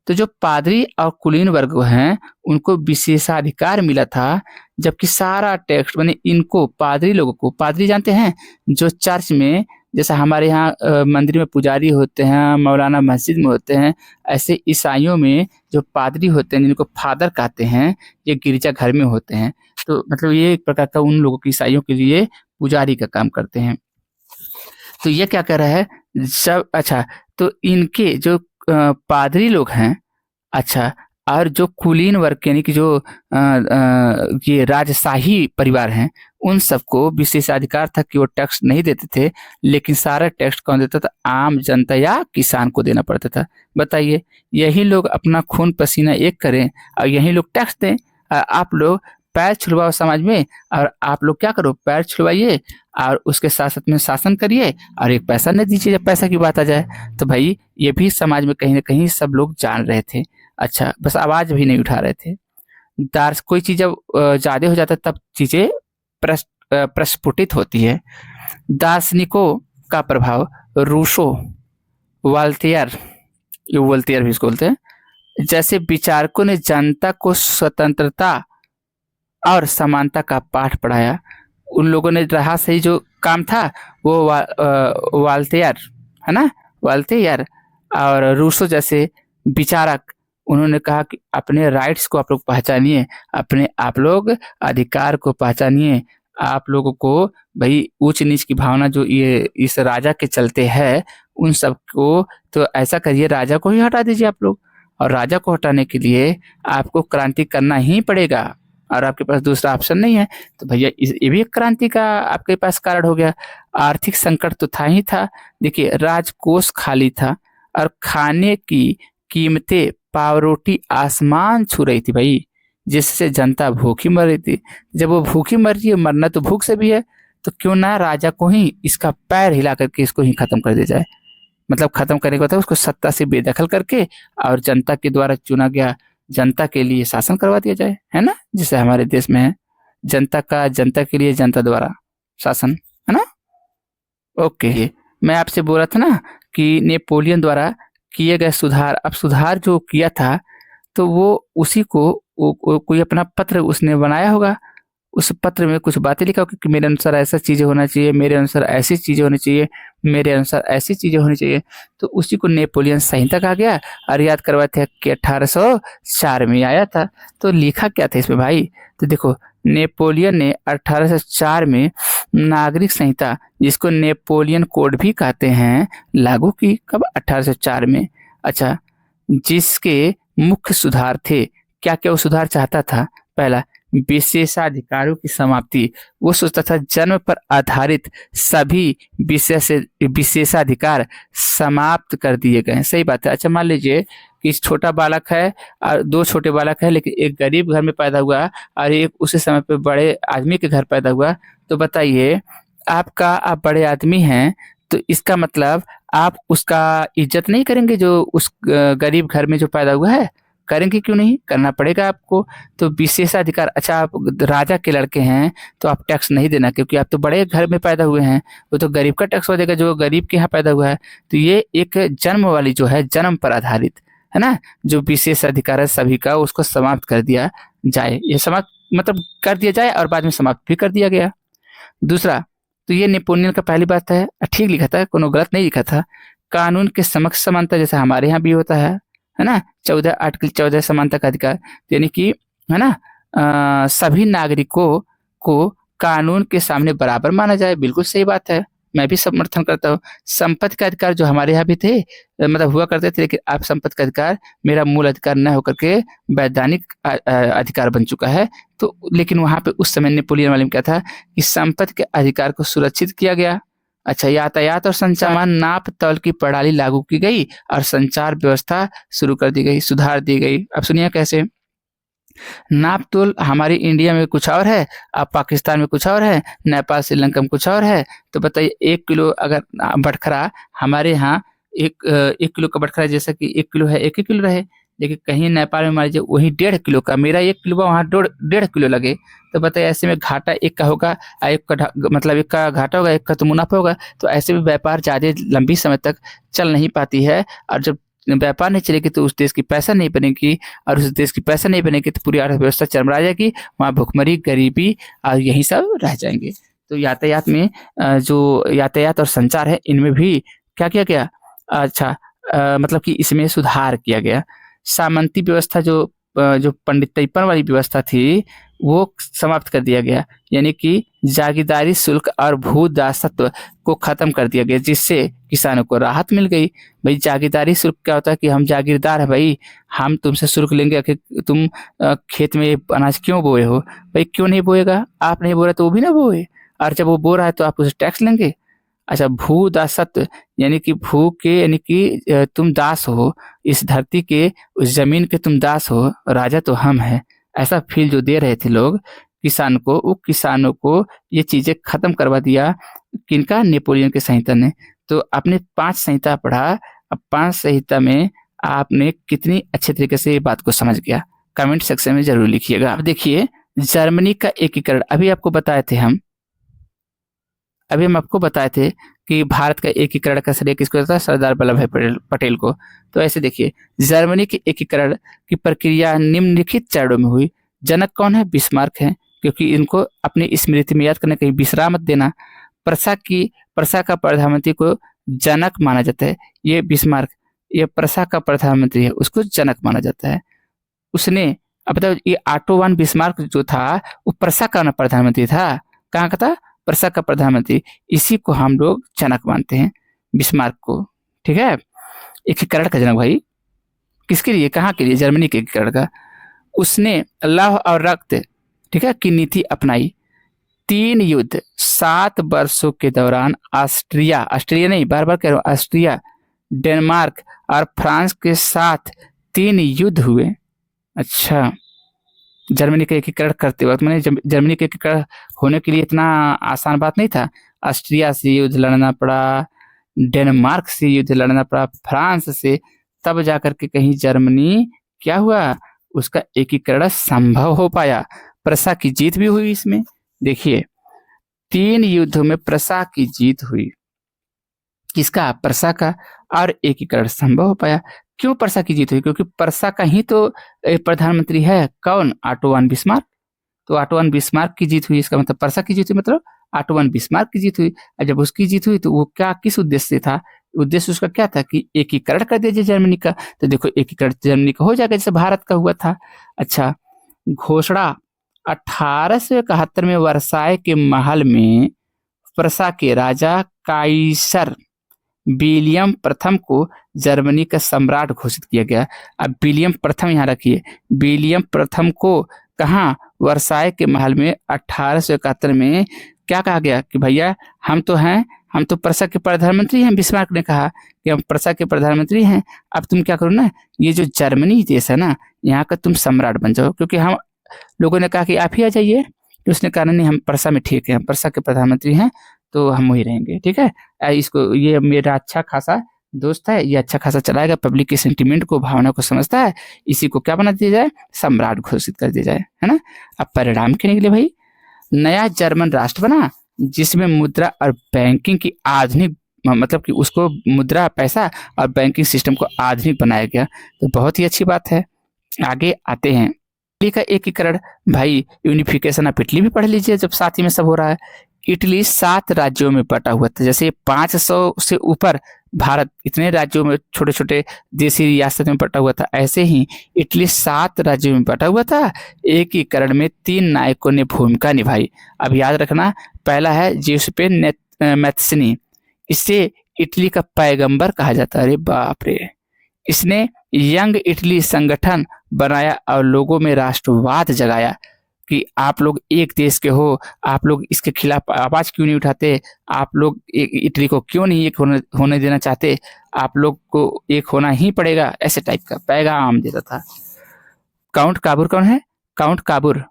तो जो पादरी और कुलीन वर्ग हैं उनको विशेषाधिकार मिला था, जबकि सारा टैक्स मैंने इनको पादरी लोगों को, पादरी जानते हैं जो चर्च में, जैसा हमारे यहाँ मंदिर में पुजारी होते हैं, मौलाना मस्जिद में होते हैं, ऐसे ईसाइयों में जो पादरी होते हैं जिनको फादर कहते हैं, ये गिरजा घर में होते हैं। तो मतलब ये एक प्रकार का उन लोगों की, ईसाइयों के लिए पुजारी का काम करते हैं। तो ये क्या कह रहा है सब। अच्छा, तो इनके जो पादरी लोग हैं, अच्छा, और जो कुलीन वर्ग यानी कि जो ये राजशाही परिवार हैं, उन सबको विशेषाधिकार था कि वो टैक्स नहीं देते थे, लेकिन सारा टैक्स कौन देता था, आम जनता या किसान को देना पड़ता था। बताइए, यही लोग अपना खून पसीना एक करें और यही लोग टैक्स दें। आप लोग पैर छुड़वाओ समाज में, और आप लोग क्या करो, पैर छुड़वाइए और उसके साथ साथ में शासन करिए और एक पैसा नहीं दीजिए जब पैसा की बात आ जाए। तो भाई ये भी समाज में कहीं ना कहीं सब लोग जान रहे थे। अच्छा, बस आवाज भी नहीं उठा रहे थे। कोई चीज जब ज्यादा हो जाता है तब चीजें प्रस्फुटित होती है। दार्शनिकों का प्रभाव, रूसो, वॉल्टेयर, ये वोल्टेयर भी इसको बोलते हैं, जैसे विचारकों ने जनता को स्वतंत्रता और समानता का पाठ पढ़ाया। उन लोगों ने रहा सही जो काम था वो वाल्तेयर, है ना, वाल्तेयर और रूसो जैसे विचारक, उन्होंने कहा कि अपने राइट्स को आप लोग पहचानिए, अपने आप लोग अधिकार को पहचानिए। आप लोगों को भाई ऊंच नीच की भावना जो ये इस राजा के चलते है, उन सबको तो ऐसा करिए, राजा को ही हटा दीजिए आप लोग। और राजा को हटाने के लिए आपको क्रांति करना ही पड़ेगा और आपके पास दूसरा ऑप्शन नहीं है। तो भैया ये भी एक क्रांति का आपके पास कारण हो गया। आर्थिक संकट तो था ही था। देखिए, राजकोष खाली था और खाने की कीमतें पाव रोटी आसमान छू रही थी भाई, जिससे जनता भूखी मर रही थी। जब वो भूखी मर रही है, मरना तो भूख से भी है, तो क्यों ना राजा को ही इसका पैर हिला करके इसको ही खत्म कर दिया जाए। मतलब खत्म करने का मतलब उसको सत्ता से बेदखल करके और जनता के द्वारा चुना गया जनता के लिए शासन करवा दिया जाए, है ना, जैसे हमारे देश में है, जनता का जनता के लिए जनता द्वारा शासन, है ना। ओके, मैं आपसे बोल रहा था ना कि नेपोलियन द्वारा किए गए सुधार, अब सुधार जो किया था तो वो उसी को कोई अपना पत्र उसने बनाया होगा। उस पत्र में कुछ बातें लिखा होगा कि मेरे अनुसार ऐसा चीजें होना चाहिए, मेरे अनुसार ऐसी चीजें होनी चाहिए, मेरे अनुसार ऐसी चीजें होनी चाहिए। तो उसी को नेपोलियन संहिता कहा गया। और याद करवाते हैं कि 1804 में आया था। तो लिखा क्या था इसमें भाई, तो देखो, नेपोलियन ने 1804 में नागरिक संहिता, जिसको नेपोलियन कोड भी कहते हैं, लागू की। कब? 1804 में। अच्छा, जिसके मुख्य सुधार थे, क्या क्या वो सुधार चाहता था? पहला, विशेषाधिकारों की समाप्ति। वो सोचता था जन्म पर आधारित सभी विशेषाधिकार समाप्त कर दिए गए हैं। सही बात है। अच्छा, मान लीजिए कि छोटा बालक है और दो छोटे बालक है, लेकिन एक गरीब घर में पैदा हुआ और एक उसी समय पे बड़े आदमी के घर पैदा हुआ। तो बताइए, आप बड़े आदमी हैं, तो इसका मतलब आप उसका इज्जत नहीं करेंगे जो उस गरीब घर में जो पैदा हुआ है? करेंगे, क्यों नहीं, करना पड़ेगा आपको। तो विशेषाधिकार, अच्छा आप राजा के लड़के हैं तो आप टैक्स नहीं देना, क्योंकि आप तो बड़े घर में पैदा हुए हैं, वो तो गरीब का टैक्स हो जाएगा जो गरीब के यहाँ पैदा हुआ है। तो ये एक जन्म वाली जो है, जन्म पर आधारित, है ना, जो विशेष अधिकार है सभी का, उसको समाप्त कर दिया जाए। ये समाप्त मतलब कर दिया जाए और बाद में समाप्त भी कर दिया गया। दूसरा, तो ये नेपोलियन का पहली बात है, ठीक लिखा था, कोनो गलत नहीं लिखा था। कानून के समक्ष समानता, जैसे हमारे यहाँ भी होता है ना, 14 आर्टिकल 14 समानता का अधिकार, यानी कि, है ना, सभी नागरिकों को कानून के सामने बराबर माना जाए। बिल्कुल सही बात है, मैं भी समर्थन करता हूँ। संपत्ति का अधिकार जो हमारे यहाँ भी थे, मतलब हुआ करते थे, लेकिन अब संपत्ति का अधिकार मेरा मूल अधिकार न होकर के वैधानिक अधिकार बन चुका है। तो लेकिन वहां पे उस समय नेपोलियन वाले में क्या था कि संपत्ति के अधिकार को सुरक्षित किया गया। अच्छा, यातायात और संचार, नाप तौल की प्रणाली लागू की गई और संचार व्यवस्था शुरू कर दी गई, सुधार दी गई। अब सुनिए कैसे। नाप तोल हमारी इंडिया में कुछ और है, अब पाकिस्तान में कुछ और है, नेपाल श्रीलंका में कुछ और है। तो बताइए, 1 किलो अगर बटखरा हमारे यहाँ 1 किलो का बटखरा, जैसा कि 1 किलो है, 1 ही किलो रहे, लेकिन कहीं नेपाल में मान लीजिए वही 1.5 किलो का, मेरा 1 किलो वहाँ 1.5 किलो लगे। तो बताइए, ऐसे में घाटा एक का होगा, एक का मतलब एक का घाटा होगा, एक का तो मुनाफा होगा। तो ऐसे में व्यापार ज्यादा लंबी समय तक चल नहीं पाती है, और जब व्यापार नहीं चलेगी तो उस देश की पैसा नहीं बनेगी, और उस देश की पैसा नहीं बनेगी तो पूरी अर्थव्यवस्था चरमरा जाएगी, वहाँ भुखमरी, गरीबी और यही सब रह जाएंगे। तो यातायात में जो यातायात और संचार है, इनमें भी क्या किया गया? अच्छा, मतलब कि इसमें सुधार किया गया। सामंती व्यवस्था जो पंडितैपन वाली व्यवस्था थी, वो समाप्त कर दिया गया, यानी कि जागीरदारी शुल्क और भू दासत्व को खत्म कर दिया गया, जिससे किसानों को राहत मिल गई। भाई जागीरदारी शुल्क क्या होता है कि हम जागीरदार है भाई, हम तुमसे शुल्क लेंगे कि तुम खेत में अनाज क्यों बोए हो। भाई क्यों नहीं बोएगा, आप नहीं बो रहे तो वो भी ना बोए, और जब वो बो रहा है तो आप उसे टैक्स लेंगे। अच्छा, भू दासत्व, यानी कि भू के, यानी कि तुम दास हो, इस धरती के, उस जमीन के तुम दास हो, राजा तो हम हैं, ऐसा फील जो दे रहे थे लोग किसान को, वो किसानों को ये चीजें खत्म करवा दिया। किनका? नेपोलियन के संहिता ने। तो आपने 5 संहिता पढ़ा, अब 5 संहिता में आपने कितनी अच्छे तरीके से ये बात को समझ गया, कमेंट सेक्शन में जरूर लिखिएगा। अब देखिए, जर्मनी का एकीकरण, अभी हम आपको बताए थे कि भारत का एकीकरण का श्रेय किसको जाता है? सरदार वल्लभ भाई पटेल को। तो ऐसे देखिए, जर्मनी के एकीकरण की प्रक्रिया निम्नलिखित चरणों में हुई। जनक कौन है? बिस्मार्क है, क्योंकि इनको अपनी स्मृति में याद करने कहीं बिसरा मत देना। प्रसा का प्रधानमंत्री को जनक माना जाता है। ये बिस्मार्क, ये प्रसा का प्रधानमंत्री है, उसको जनक माना जाता है। उसने, अब बताओ, ये ऑटो वन बिस्मार्क जो था वो प्रसा का प्रधानमंत्री था। कहाँ का था? प्रसा का प्रधानमंत्री। इसी को हम लोग जनक मानते हैं, बिस्मार्क को। ठीक है, एकीकरण का जनक भाई। किसके लिए? कहाँ के लिए? जर्मनी के एकीकरण का। उसने लौह और रक्त, ठीक है, की नीति अपनाई। 3 युद्ध 7 वर्षों के दौरान ऑस्ट्रिया नहीं, बार बार कह रहा हूँ, ऑस्ट्रिया, डेनमार्क और फ्रांस के साथ 3 युद्ध हुए। अच्छा, जर्मनी का एकीकरण करते वक्त, मैंने जर्मनी के एकीकरण होने के लिए इतना आसान बात नहीं था। ऑस्ट्रिया से युद्ध लड़ना पड़ा, डेनमार्क से युद्ध लड़ना पड़ा, फ्रांस से, तब जाकर के कहीं जर्मनी क्या हुआ, उसका एकीकरण संभव हो पाया। प्रसा की जीत भी हुई इसमें। देखिए, 3 युद्धों में प्रसा की जीत हुई। किसका? प्रसा का। और एकीकरण संभव हो पाया। क्यों प्रसा की जीत हुई? क्योंकि प्रसा का ही तो प्रधानमंत्री है। कौन? Auto von Bismarck. तो ऑटो वन बिस्मार्क की जीत हुई, इसका मतलब प्रसा की जीत हुई, मतलब ऑटो वन बिस्मार्क की जीत हुई। और जब उसकी जीत हुई तो वो क्या, किस उद्देश्य से था? उद्देश्य उसका क्या था कि एकीकरण कर दिया जर्मनी का। तो देखो, एकीकरण जर्मनी का हो जाएगा जैसे भारत का हुआ था। अच्छा, घोषणा 1871 में वर्साय के महल में प्रसा के राजा काइसर विलियम प्रथम को जर्मनी का सम्राट घोषित किया गया। अब विलियम प्रथम यहाँ रखिए, विलियम प्रथम को कहाँ? वर्साय के महल में 1871 में क्या कहा गया कि भैया हम तो हैं, हम तो प्रसा के प्रधानमंत्री हैं। बिस्मार्क ने कहा कि हम प्रसा के प्रधानमंत्री हैं, अब तुम क्या करो ना, ये जो जर्मनी देश है ना, यहाँ का तुम सम्राट बन जाओ। क्योंकि हम लोगों ने कहा कि आप ही आ जाइए, तो उसने कहा नहीं, हम प्रसा में ठीक है, हम प्रसा के प्रधानमंत्री हैं, तो हम वही रहेंगे। ठीक है, इसको, ये मेरा अच्छा खासा दोस्त है, ये अच्छा खासा चलाएगा, पब्लिक के सेंटिमेंट को, भावना को समझता है, इसी को क्या बना दिया जाए? सम्राट घोषित कर दिया जाए, है ना। अब परिणाम क्या निकले भाई? नया जर्मन राष्ट्र बना, जिसमें मुद्रा और बैंकिंग की आधुनिक, मतलब कि उसको मुद्रा, पैसा और बैंकिंग सिस्टम को आधुनिक बनाया गया। तो बहुत ही अच्छी बात है। आगे आते हैं, इटली का एकीकरण। भाई, यूनिफिकेशन आप इटली भी पढ़ लीजिए जब साथ ही में सब हो रहा है। इटली 7 राज्यों में बटा हुआ था। जैसे 500 से ऊपर भारत इतने राज्यों में, छोटे छोटे देशी रियासत में बटा हुआ था, ऐसे ही इटली 7 राज्यों में बटा हुआ था। एकीकरण में 3 नायकों ने भूमिका निभाई। अब याद रखना, पहला है जिउसेप्पे मैत्सिनी। इसे इटली का पैगंबर कहा जाता है। अरे बाप रे! इसने यंग इटली संगठन बनाया और लोगों में राष्ट्रवाद जगाया कि आप लोग एक देश के हो, आप लोग इसके खिलाफ आवाज क्यों नहीं उठाते, आप लोग इटली को क्यों नहीं एक होने देना चाहते, आप लोग को एक होना ही पड़ेगा, ऐसे टाइप का पैगाम देता था। काउंट काबूर कौन है? काउंट काबूर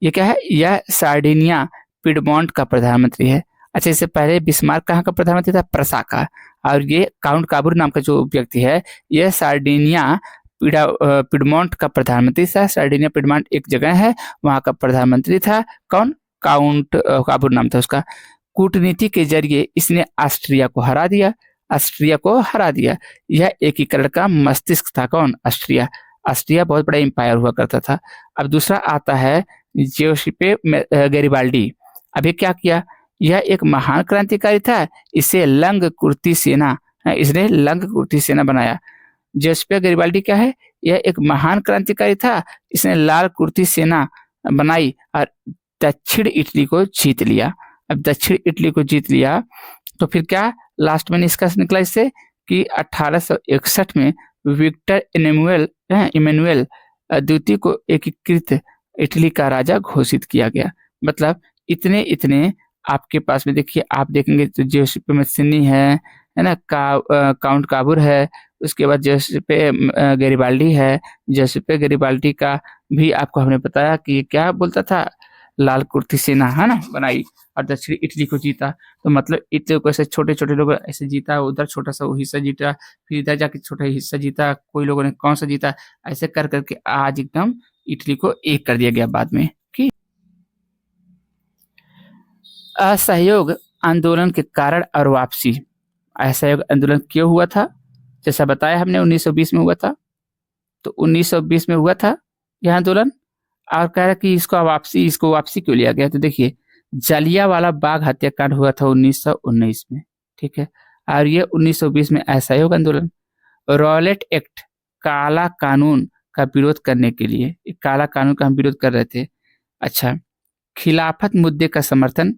ये क्या है? यह सार्डिनिया पिडमोंट का प्रधानमंत्री है। अच्छा, इससे पहले बिस्मार्क कहाँ का प्रधानमंत्री था? प्रसा का। और ये काउंट काबूर नाम का जो व्यक्ति है, यह सार्डिनिया पिडमोंट का प्रधानमंत्री था। सार्डिनिया पिडमोंट एक जगह है, वहां का प्रधानमंत्री था। कौन? काउंट काबूर नाम था उसका। कूटनीति के जरिए इसने ऑस्ट्रिया को हरा दिया। यह एकीकरण का मस्तिष्क था। कौन? ऑस्ट्रिया। ऑस्ट्रिया बहुत बड़ा एम्पायर हुआ करता था। अब दूसरा आता है जियोसिपे गैरिबाल्डी। अभी क्या किया? यह एक महान क्रांतिकारी था। इसने लंग कुर्ती सेना बनाया। जियोसिपे गैरिबाल्डी क्या है? यह एक महान क्रांतिकारी था, इसने लाल कुर्ती सेना बनाई और दक्षिण इटली को जीत लिया। अब दक्षिण इटली को जीत लिया तो फिर क्या लास्ट में इसका निकला इससे कि 1861 में विक्टर इमैनुएल द्वितीय को एकीकृत इटली का राजा घोषित किया गया। मतलब इतने आपके पास में देखिए, आप देखेंगे तो जियोसिपे मैत्सिनी है ना, काउंट काबूर है, उसके बाद जियोसिपे गैरिबाल्डी है। जियोसिपे गैरिबाल्डी का भी आपको हमने बताया कि क्या बोलता था, लाल कुर्ती सेना है ना बनाई और दक्षिणी इटली को जीता। तो मतलब इटली को ऐसे छोटे छोटे लोग ऐसे जीता, उधर छोटा सा हिस्सा जीता, फिर इधर जाके छोटा हिस्सा जीता, कोई लोगों ने कौन सा जीता, ऐसे कर करके आज एकदम इटली को एक कर दिया गया बाद में। कि असहयोग आंदोलन के कारण और वापसी। असहयोग आंदोलन क्यों हुआ था? जैसा बताया हमने 1920 में हुआ था। तो 1920 में हुआ था यह आंदोलन और कह रहा कि इसको वापसी क्यों लिया गया। तो देखिए, जलियांवाला बाग हत्याकांड हुआ था 1919 में, ठीक है, और ये 1920 में असहयोग आंदोलन, रॉलेट एक्ट, काला कानून का विरोध करने के लिए, काला कानून का हम विरोध कर रहे थे। अच्छा, खिलाफत मुद्दे का समर्थन,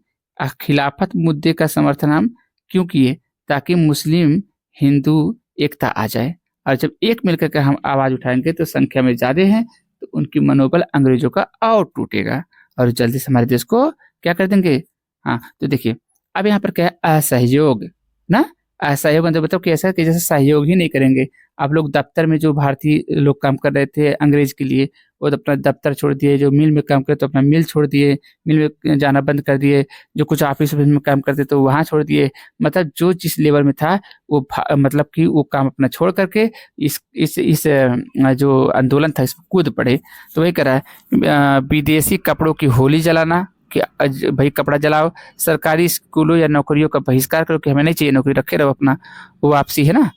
खिलाफत मुद्दे का समर्थन हम क्यों किए, ताकि मुस्लिम हिंदू एकता आ जाए, और जब एक मिलकर के हम आवाज उठाएंगे तो संख्या में ज्यादा हैं, तो उनकी मनोबल अंग्रेजों का और टूटेगा और जल्दी से हमारे देश को क्या कर देंगे। हाँ, तो देखिए अब यहाँ पर क्या है, असहयोग ना, असहयोग मतलब कि ऐसा कि जैसे सहयोग ही नहीं करेंगे। आप लोग दफ्तर में जो भारतीय लोग काम कर रहे थे अंग्रेज के लिए, वो तो अपना दफ्तर छोड़ दिए, जो मिल में काम करते तो अपना मिल छोड़ दिए, मिल में जाना बंद कर दिए, जो कुछ ऑफिस में काम करते तो वहां छोड़ दिए, मतलब जो जिस लेवल में था वो मतलब कि वो काम अपना छोड़ करके इस जो आंदोलन था इसमें कूद पड़े। तो वही करा है, विदेशी कपड़ों की होली जलाना कि भाई कपड़ा जलाओ, सरकारी स्कूलों या नौकरियों का बहिष्कार करो कि हमें नहीं चाहिए नौकरी, रखे रहो अपना, वो वापसी है ना,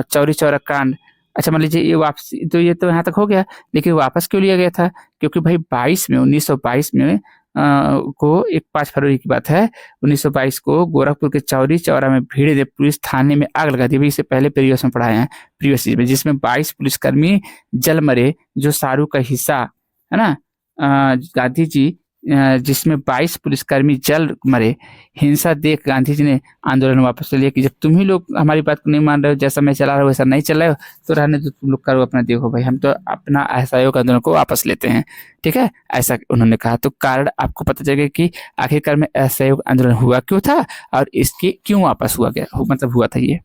चौरी चौरा कांड। अच्छा, मान लीजिए ये वापसी तो ये तो यहाँ तक हो गया, लेकिन वापस क्यों लिया गया था, क्योंकि भाई 1922 में को एक 5 फरवरी की बात है, 1922 को गोरखपुर के चौरी चौरा में भीड़ ने पुलिस थाने में आग लगा दी। भाई इससे पहले प्रीवियस में पढ़ाए हैं, प्रीवियस में, जिसमें 22 पुलिसकर्मी जल मरे, जो सारू का हिस्सा है ना, गांधी जी, जिसमें 22 पुलिसकर्मी जल मरे। हिंसा देख गांधी जी ने आंदोलन वापस ले लिया कि जब तुम ही लोग हमारी बात को नहीं मान रहे हो, जैसा मैं चला रहा हूँ वैसा नहीं चल रहा हो, तो रहने दो, तुम लोग करो अपना, देखो भाई हम तो अपना असहयोग आंदोलन को वापस लेते हैं, ठीक है, ऐसा उन्होंने कहा। तो कारण आपको पता चलेगा कि आखिरकार में असहयोग आंदोलन हुआ क्यों था और इसके क्यों वापस हुआ था ये।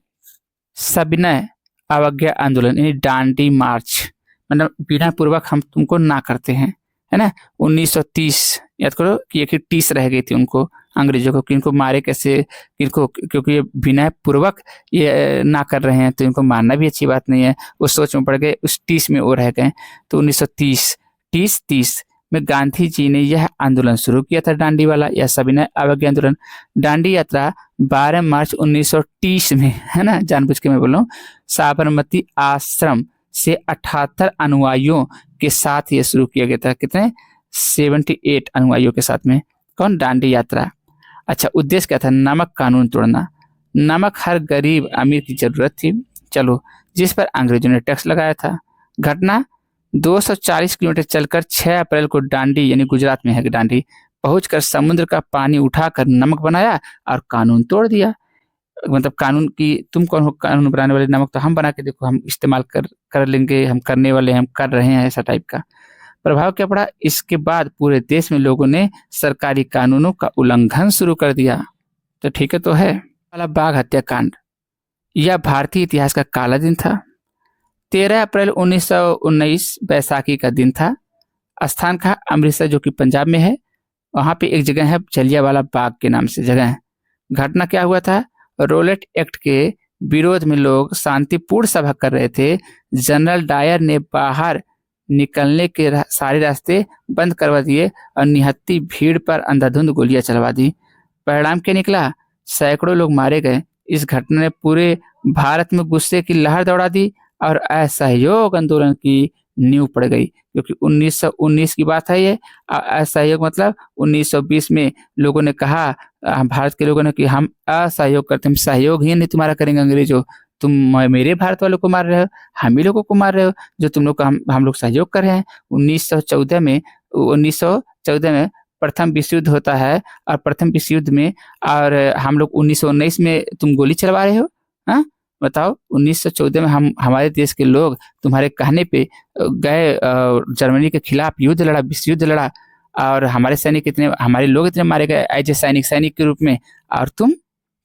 सविनय अवज्ञा आंदोलन यानी डांडी मार्च, मतलब बिना पूर्वक हम तुमको ना करते हैं, है ना। 1930 याद करो कि एक ही टीस रह गई थी उनको, अंग्रेजों को, कि इनको मारे कैसे, इनको क्योंकि ये विनय पूर्वक ये ना कर रहे हैं तो इनको मारना भी अच्छी बात नहीं है, उस सोच में पड़ गए, उस टीस में वो रह गए। तो 1930 30 में गांधी जी ने यह आंदोलन शुरू किया था, डांडी वाला या सविनय अवज्ञा आंदोलन। डांडी यात्रा 12 मार्च 1930 में, है ना, जानबूझ के मैं बोल रहा हूँ, साबरमती आश्रम से 78 अनुयायियों के साथ ये शुरू किया गया था। कितने? 78 अनुयायियों के साथ में। कौन? डांडी यात्रा। अच्छा, उद्देश्य क्या था? नमक कानून तोड़ना। नमक हर गरीब अमीर की जरूरत थी, चलो, जिस पर अंग्रेजों ने टैक्स लगाया था। घटना 240 किलोमीटर चलकर 6 अप्रैल को डांडी यानी गुजरात में है डांडी पहुंचकर समुद्र का पानी उठाकर नमक बनाया और कानून तोड़ दिया। मतलब कानून की, तुम कौन हो कानून बनाने वाले, नमक तो हम बना के देखो, हम इस्तेमाल कर लेंगे, हम करने वाले, हम कर रहे हैं, ऐसा टाइप का। प्रभाव क्या पड़ा? इसके बाद पूरे देश में लोगों ने सरकारी कानूनों का उल्लंघन शुरू कर दिया। तो ठीक है, तो है वाला बाग हत्याकांड, यह भारतीय इतिहास का काला दिन था। 13 अप्रैल 1919 बैसाखी का दिन था। स्थान का अमृतसर जो कि पंजाब में है, वहां पे एक जगह है जलियांवाला बाग के नाम से जगह है। घटना क्या हुआ था? रोलेट एक्ट के विरोध में लोग शांतिपूर्ण सभा कर रहे थे। जनरल डायर ने बाहर निकलने के सारे रास्ते बंद करवा दिए और निहत्ती भीड़ पर अंधाधुंध गोलियां चलवा दी। परिणाम क्या निकला? सैकड़ों लोग मारे गए। इस घटना ने पूरे भारत में गुस्से की लहर दौड़ा दी और असहयोग आंदोलन की नींव पड़ गई, क्योंकि 1919 की बात है ये। असहयोग मतलब 1920 में लोगों ने कहा, भारत के लोगों ने, कि हम असहयोग करते हैं, हम सहयोग ही नहीं तुम्हारा करेंगे अंग्रेजों, तुम मेरे भारत वालों को मार रहे हो, हम ही लोगों को मार रहे हो, जो तुम लोग का हम लोग सहयोग कर रहे हैं। 1914 में प्रथम विश्व युद्ध होता है, और प्रथम विश्व युद्ध में और हम लोग 1919 में तुम गोली चलवा रहे हो। हाँ बताओ, 1914 में हमारे देश के लोग तुम्हारे कहने पे गए, जर्मनी के खिलाफ युद्ध लड़ा, विश्व युद्ध लड़ा, और हमारे लोग इतने मारे गए एज ए सैनिक के रूप में, और तुम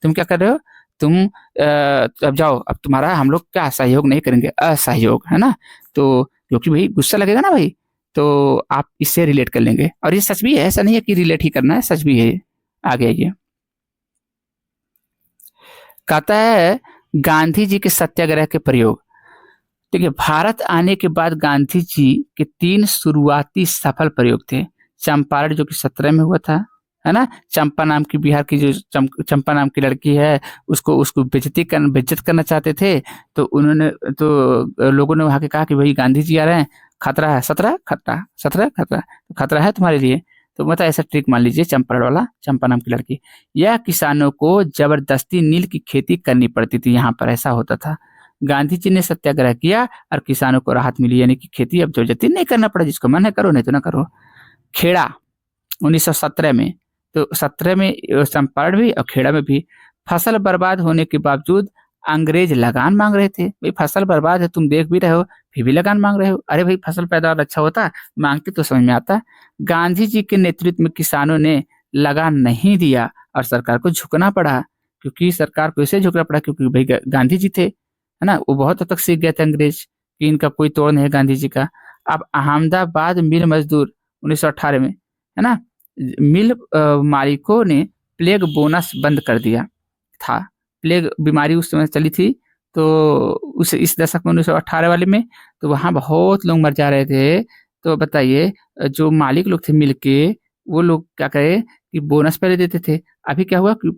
क्या कर रहे हो? तुम अब जाओ, अब तुम्हारा हम लोग क्या सहयोग नहीं करेंगे, असहयोग, है ना। तो क्योंकि भाई गुस्सा लगेगा ना भाई, तो आप इससे रिलेट कर लेंगे, और ये सच भी है, ऐसा नहीं है कि रिलेट ही करना है, सच भी है। आगे आइए, कहता है गांधी जी के सत्याग्रह के प्रयोग। देखिए, भारत आने के बाद गांधी जी के 3 शुरुआती सफल प्रयोग थे। चंपारण जो कि 17 में हुआ था, है ना। चंपा नाम की, बिहार की जो चंपा नाम की लड़की है, उसको बेइज्जत करना चाहते थे, तो लोगों ने वहां के कहा कि भाई गांधी जी आ रहे हैं, खतरा है, 17 खतरा, 17 खतरा, तो खतरा है तुम्हारे लिए। तो मतलब ऐसा ट्रिक मान लीजिए, चंपा वाला, चंपा नाम की लड़की, यह किसानों को जबरदस्ती नील की खेती करनी पड़ती थी। यहाँ पर ऐसा होता था। गांधी जी ने सत्याग्रह किया और किसानों को राहत मिली, यानी कि खेती अब जबरदस्ती नहीं करना पड़ा, जिसको मन है करो, नहीं तो ना करो। खेड़ा 1917 में, तो 17 में चंपारण भी और खेड़ा में भी फसल बर्बाद होने के बावजूद अंग्रेज लगान मांग रहे थे। भाई फसल बर्बाद है, तुम देख भी रहे हो, फिर भी लगान मांग रहे हो। अरे भाई फसल पैदावार अच्छा होता, मांगते तो समझ में आता। गांधी जी के नेतृत्व में किसानों ने लगान नहीं दिया और सरकार को झुकना पड़ा, क्योंकि सरकार को इसे झुकना पड़ा क्योंकि भाई गांधी जी थे, है ना। वो बहुत हद तक सीख गए थे अंग्रेज कि इनका कोई तोड़ नहीं है गांधी जी का। अब अहमदाबाद मिल मजदूर 1918 में, है ना, मिल मालिकों ने प्लेग बोनस बंद कर दिया था। प्लेग बीमारी उस समय चली थी, तो उस इस दशक में 1918 वाले में, तो वहाँ बहुत लोग मर जा रहे थे। तो बताइए, जो मालिक लोग थे मिल के, वो लोग क्या करे कि बोनस पहले देते थे। अभी क्या हुआ कि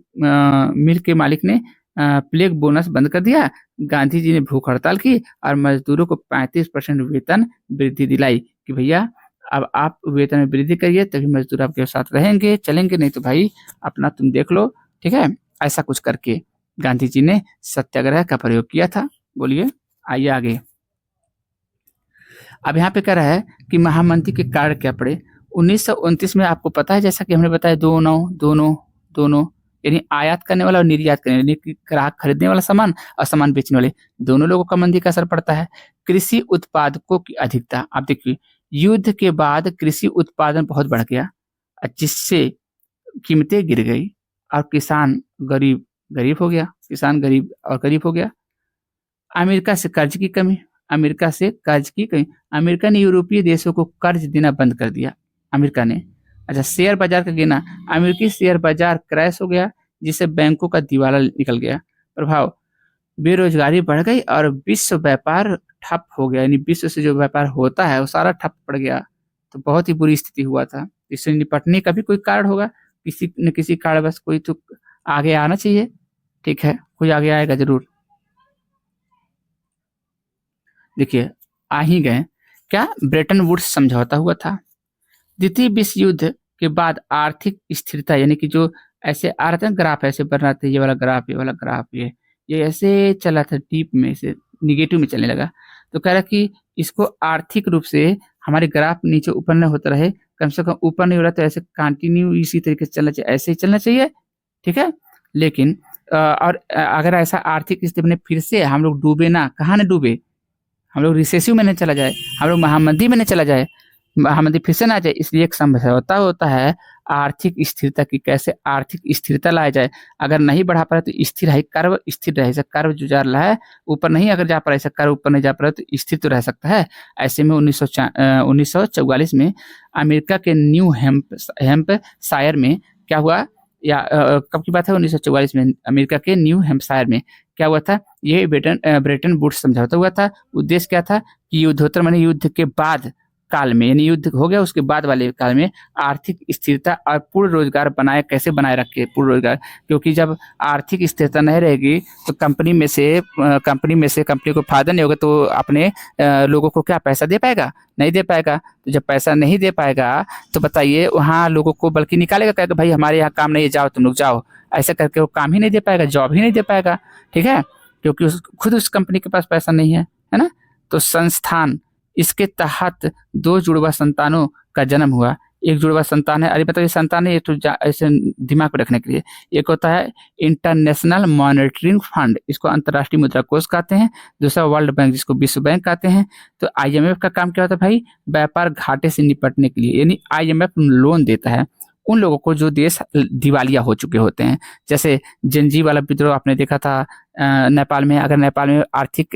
मिल के मालिक ने प्लेग बोनस बंद कर दिया। गांधी जी ने भूख हड़ताल की और मजदूरों को 35% वेतन वृद्धि दिलाई कि भैया अब आप वेतन में वृद्धि करिए, तभी मजदूर आपके साथ रहेंगे, चलेंगे, नहीं तो भाई अपना तुम देख लो, ठीक है। ऐसा कुछ करके गांधी जी ने सत्याग्रह का प्रयोग किया था। बोलिए, आइए आगे। अब यहाँ पे कह रहा है कि महामंत्री के कार्य क्या पड़े। 1929 में आपको पता है, जैसा कि हमने बताया, दोनों दोनों दोनों यानी आयात करने वाला और निर्यात करने वाला, यानी ग्राहक खरीदने वाला सामान और सामान बेचने वाले, दोनों लोगों का मंदी का असर पड़ता है। कृषि उत्पादकों की अधिकता, आप देखिए युद्ध के बाद कृषि उत्पादन बहुत बढ़ गया, जिससे कीमतें गिर गई और किसान गरीब गरीब हो गया, किसान गरीब और गरीब हो गया। अमेरिका से कर्ज की कमी, अमेरिका से कर्ज की कमी, अमेरिका ने यूरोपीय देशों को कर्ज देना बंद कर दिया, अमेरिका ने। अच्छा, शेयर बाजार का गिरना, अमेरिकी शेयर बाजार क्रैश हो गया, जिससे बैंकों का दिवाला निकल गया। प्रभाव, बेरोजगारी बढ़ गई और विश्व व्यापार ठप हो गया, यानी विश्व से जो व्यापार होता है वो सारा ठप पड़ गया। तो बहुत ही बुरी स्थिति हुआ था। इससे निपटने का भी कोई कारण होगा, किसी न किसी कारण, बस कोई तो आगे आना चाहिए, ठीक है, कोई आगे आएगा जरूर। देखिए, आ ही गए। क्या ब्रेटन वुड्स समझौता हुआ था। द्वितीय विश्व युद्ध के बाद आर्थिक स्थिरता, यानी कि जो ऐसे आ रहा था ग्राफ, ऐसे बन रहा था, ये वाला ग्राफ, ये वाला ग्राफ, ये ऐसे चला था डीप में से निगेटिव में चलने लगा। तो कह रहा कि इसको आर्थिक रूप से हमारे ग्राफ नीचे ऊपर न होता रहे, कम से कम ऊपर नहीं हो रहा, तो ऐसे कंटिन्यू इसी तरीके से चलना चाहिए, ऐसे ही चलना चाहिए, ठीक है। लेकिन और अगर ऐसा आर्थिक स्थिति बने, फिर से हम लोग डूबे ना, कहाँ न डूबे, हम लोग रिसेसिव में न चला जाए, हम लोग महामंदी में न चला जाए, महामंदी फिर से ना आ जाए, इसलिए एक समझौता होता है आर्थिक स्थिरता की, कैसे आर्थिक स्थिरता लाया जाए। अगर नहीं बढ़ा पा रहा तो स्थिर है, कर्व स्थिर रहे, कर्व जो जा रहा है ऊपर नहीं अगर जा पा रहा, ऐसा कर्व ऊपर नहीं जा पा रहा तो स्थिर तो रह सकता है। ऐसे में 1944 में अमेरिका के न्यू हैम्पशायर में क्या हुआ, या कब की बात है, 1944 में अमेरिका के न्यू हैम्पशायर में क्या हुआ था, ये ब्रेटन वुड्स समझौता हुआ था। उद्देश्य क्या था कि युद्धोत्तर माने युद्ध के बाद काल में, यानी युद्ध हो गया उसके बाद वाले काल में आर्थिक स्थिरता और पूर्ण रोजगार कैसे बनाए रखे, पूर्ण रोजगार। क्योंकि जब आर्थिक स्थिरता नहीं रहेगी तो कंपनी में से कंपनी को फायदा नहीं होगा, तो अपने लोगों को क्या पैसा दे पाएगा, नहीं दे पाएगा। तो जब पैसा नहीं दे पाएगा तो बताइए वहाँ लोगों को बल्कि निकालेगा, कहेगा भाई हमारे यहाँ काम नहीं है, जाओ तुम लोग जाओ, ऐसा करके वो काम ही नहीं दे पाएगा, जॉब ही नहीं दे पाएगा, ठीक है, क्योंकि खुद उस कंपनी के पास पैसा नहीं है ना। तो संस्थान, इसके तहत 2 जुड़वा संतानों का जन्म हुआ। एक जुड़वा संतान है, अरे मतलब ये संतान है, ये तो ऐसे दिमाग में रखने के लिए। एक होता है इंटरनेशनल मॉनेटरी फंड, इसको अंतर्राष्ट्रीय मुद्रा कोष कहते हैं। दूसरा वर्ल्ड बैंक, जिसको विश्व बैंक कहते हैं। तो IMF का काम क्या होता है भाई, व्यापार घाटे से निपटने के लिए, यानी IMF लोन देता है उन लोगों को जो देश दिवालिया हो चुके होते हैं। जैसे जेनजी वाला विद्रोह आपने देखा था नेपाल में। अगर नेपाल में आर्थिक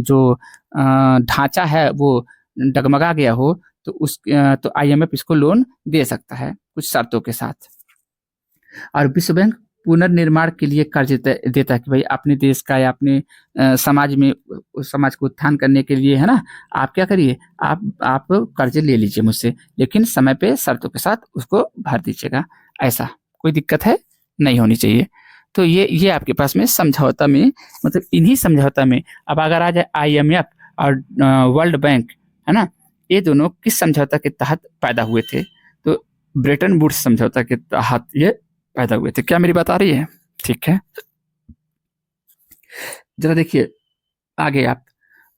जो ढांचा है वो डगमगा गया हो तो IMF इसको लोन दे सकता है कुछ शर्तों के साथ। और विश्व बैंक पुनर्निर्माण के लिए कर्ज देता है कि भाई अपने देश का या अपने समाज में, समाज को उत्थान करने के लिए, है ना, आप क्या करिए, आप कर्ज ले लीजिए मुझसे, लेकिन समय पे शर्तों के साथ उसको भर दीजिएगा। ऐसा कोई दिक्कत है नहीं होनी चाहिए। तो ये आपके पास में समझौता में, मतलब इन्हीं समझौता में। अब अगर आ जाए IMF और वर्ल्ड बैंक, है ना, ये दोनों किस समझौता के तहत पैदा हुए थे? तो ब्रेटन वुड्स समझौता के तहत ये पैदा हुए थे। क्या मेरी बात आ रही है? ठीक है, जरा देखिए आगे आप,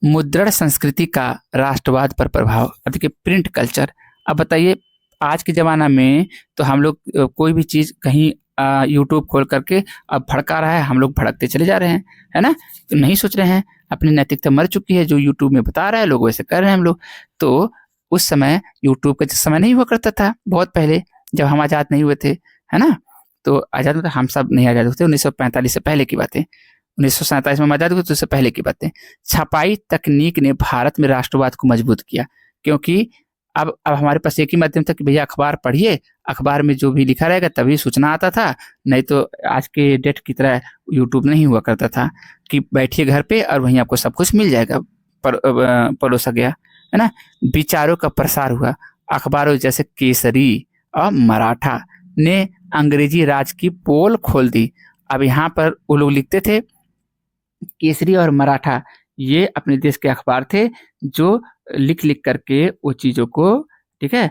मुद्रण संस्कृति का राष्ट्रवाद पर प्रभाव। अब देखिए प्रिंट कल्चर। अब बताइए आज के ज़माना में तो हम लोग कोई भी चीज़ कहीं यूट्यूब खोल करके अब भड़का रहा है, हम लोग भड़कते चले जा रहे हैं, है ना, तो नहीं सोच रहे हैं, अपनी नैतिकता मर चुकी है, जो यूट्यूब में बता रहा है लोग वैसे कर रहे हैं हम लोग। तो उस समय यूट्यूब का समय नहीं हुआ करता था, बहुत पहले जब हम आज़ाद नहीं हुए थे, है ना, तो आज़ाद मतलब हम सब नहीं आज़ाद हुए थे, 1945 से पहले की बातें, 1947 में आज़ाद हुए तो उससे पहले की बातें। छपाई तकनीक ने भारत में राष्ट्रवाद को मजबूत किया, क्योंकि अब हमारे पास एक ही माध्यम था कि भैया अखबार पढ़िए, अखबार में जो भी लिखा रहेगा तभी सूचना आता था, नहीं तो आज के डेट की तरह यूट्यूब नहीं हुआ करता था कि बैठिए घर पे और वहीं आपको सब कुछ मिल जाएगा, परोसा गया, है ना। विचारों का प्रसार हुआ, अखबारों जैसे केसरी और मराठा ने अंग्रेजी राज की पोल खोल दी। अब यहाँ पर वो लोग लिखते थे, केसरी और मराठा ये अपने देश के अखबार थे जो लिख लिख करके वो चीज़ों को, ठीक है,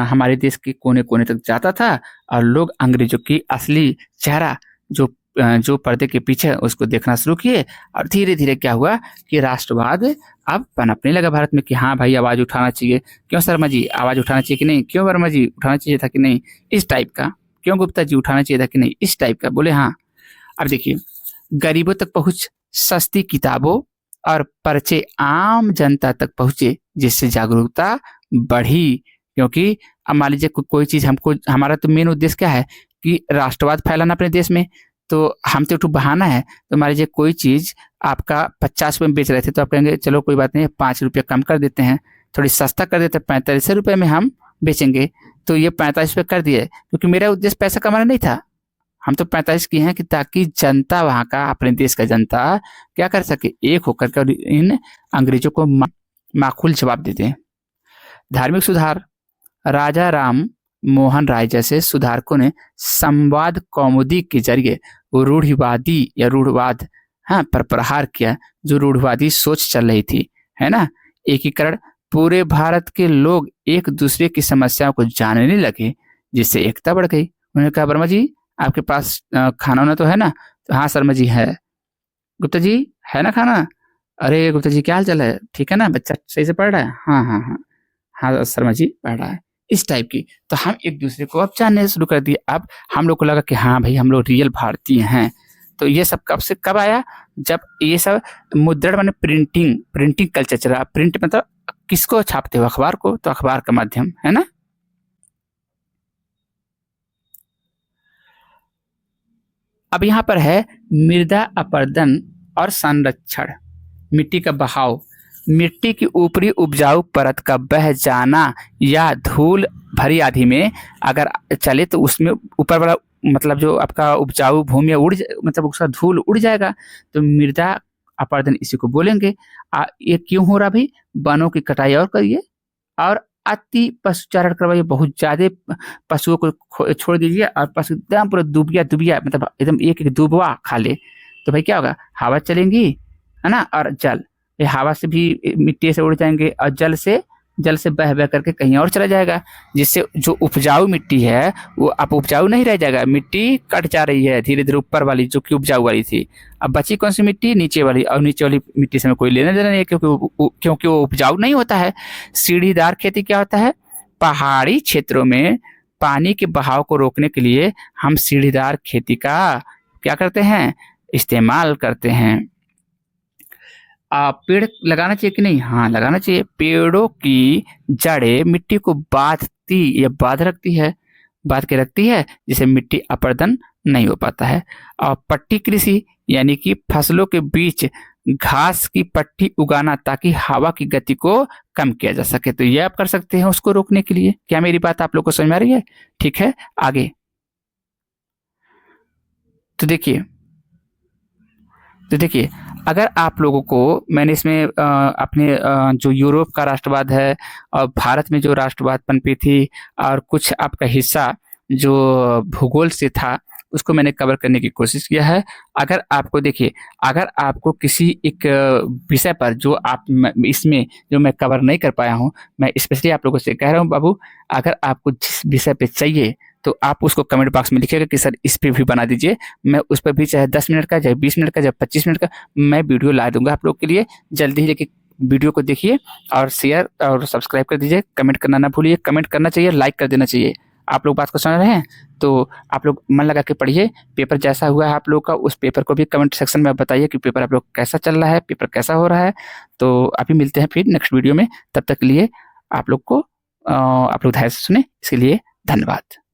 हमारे देश के कोने कोने तक जाता था और लोग अंग्रेजों की असली चेहरा जो पर्दे के पीछे उसको देखना शुरू किए। और धीरे धीरे क्या हुआ कि राष्ट्रवाद अब पनपने लगा भारत में कि हाँ भाई आवाज़ उठाना चाहिए। क्यों शर्मा जी आवाज़ उठाना चाहिए कि नहीं? क्यों वर्मा जी उठाना चाहिए था कि नहीं? इस टाइप का। क्यों गुप्ता जी उठाना चाहिए था कि नहीं? इस टाइप का। बोले हाँ। अब देखिए गरीबों तक पहुँच, सस्ती किताबों और पर्चे आम जनता तक पहुँचे, जिससे जागरूकता बढ़ी। क्योंकि अब मान लीजिए कोई चीज़ हमको, हमारा तो मेन उद्देश्य क्या है कि राष्ट्रवाद फैलाना अपने देश में, तो हम तो एक बहाना है। तो मान लीजिए कोई चीज़ आपका 50 रुपये में बेच रहे थे तो आप कहेंगे चलो कोई बात नहीं 5 रुपये कम कर देते हैं, थोड़ी सस्ता कर देते हैं, 45 रुपये में हम बेचेंगे। तो ये 45 रुपये कर दिए, क्योंकि मेरा उद्देश्य पैसा कमाना नहीं था। हम तो 45 किए हैं कि ताकि जनता वहाँ का, अपने देश का जनता क्या कर सके, एक होकर के इन अंग्रेजों को माकूल जवाब दे दें। धार्मिक सुधार, राजा राम मोहन राय जैसे सुधारकों ने संवाद कौमुदी के जरिए रूढ़िवादी या रूढ़वाद पर प्रहार किया, जो रूढ़वादी सोच चल रही थी, है ना। एकीकरण, पूरे भारत के लोग एक दूसरे की समस्याओं को जानने लगे, जिससे एकता बढ़ गई। उन्होंने कहा वर्मा जी आपके पास खाना वाना तो है ना? तो हाँ शर्मा जी है। गुप्ता जी है ना खाना? अरे गुप्ता जी क्या हाल चाल है? ठीक है ना, बच्चा सही से पढ़ रहा है? हाँ हाँ हाँ हाँ शर्मा जी पढ़ रहा है। इस टाइप की। तो हम एक दूसरे को अब जानने शुरू कर दिए। अब हम लोग को लगा कि हाँ भाई हम लोग रियल भारतीय हैं। तो ये सब कब से कब आया? जब ये सब मुद्रण माने प्रिंटिंग कल्चर चला। प्रिंट मतलब किसको छापते हो? अखबार को। तो अखबार का माध्यम, है ना। अब यहाँ पर है मृदा अपरदन और संरक्षण। मिट्टी का बहाव, मिट्टी की ऊपरी उपजाऊ परत का बह जाना या धूल भरी आंधी में अगर चले तो उसमें ऊपर वाला मतलब जो आपका उपजाऊ भूमि मतलब उसका धूल उड़ जाएगा। तो मृदा अपरदन इसी को बोलेंगे। ये क्यों हो रहा भाई? वनों की कटाई और करिए और अति पशुचारण करवाइए, बहुत ज्यादा पशुओं को छोड़ दीजिए और पशु एकदम पूरा दुबिया मतलब एकदम एक एक दुबवा खा ले, तो भाई क्या होगा? हवा चलेंगी, है ना, और जल, ये हवा से भी मिट्टी से उड़ जाएंगे और जल से बह बह करके कहीं और चला जाएगा, जिससे जो उपजाऊ मिट्टी है वो अब उपजाऊ नहीं रह जाएगा। मिट्टी कट जा रही है धीरे धीरे, ऊपर वाली जो कि उपजाऊ वाली थी। अब बची कौन सी मिट्टी? नीचे वाली। और नीचे वाली मिट्टी से कोई लेना देना नहीं है, क्योंकि वो उपजाऊ नहीं होता है। सीढ़ीदार खेती क्या होता है? पहाड़ी क्षेत्रों में पानी के बहाव को रोकने के लिए हम सीढ़ीदार खेती का क्या करते हैं? इस्तेमाल करते हैं। पेड़ लगाना चाहिए कि नहीं? हाँ लगाना चाहिए। पेड़ों की जड़ें मिट्टी को बांधती या बांध के रखती है, जिससे मिट्टी अपरदन नहीं हो पाता है। और पट्टी कृषि यानी कि फसलों के बीच घास की पट्टी उगाना ताकि हवा की गति को कम किया जा सके। तो ये आप कर सकते हैं उसको रोकने के लिए। क्या मेरी बात आप लोग को समझ में आ रही है? ठीक है आगे। तो देखिए अगर आप लोगों को मैंने इसमें अपने जो यूरोप का राष्ट्रवाद है और भारत में जो राष्ट्रवाद पनपी थी और कुछ आपका हिस्सा जो भूगोल से था उसको मैंने कवर करने की कोशिश किया है। अगर आपको देखिए, अगर आपको किसी एक विषय पर जो आप इसमें जो मैं कवर नहीं कर पाया हूँ, मैं स्पेशली आप लोगों से कह रहा हूँ बाबू, अगर आपको जिस विषय पे चाहिए तो आप उसको कमेंट बॉक्स में लिखिएगा कि सर इस पे भी बना दीजिए। मैं उस पर भी चाहे 10 मिनट का, चाहे 20 मिनट का, चाहे 25 मिनट का मैं वीडियो ला दूंगा आप लोग के लिए। जल्दी ही लेके वीडियो को देखिए और शेयर और सब्सक्राइब कर दीजिए। कमेंट करना ना भूलिए, कमेंट करना चाहिए, लाइक कर देना चाहिए। आप लोग बात को समझ रहे हैं? तो आप लोग मन लगा के पढ़िए। पेपर जैसा हुआ है आप लोग का, उस पेपर को भी कमेंट सेक्शन में बताइए कि पेपर आप लोग कैसा चल रहा है, पेपर कैसा हो रहा है। तो अभी मिलते हैं फिर नेक्स्ट वीडियो में। तब तक के लिए आप लोग को आप लोग ध्यान से सुने, इसके लिए धन्यवाद।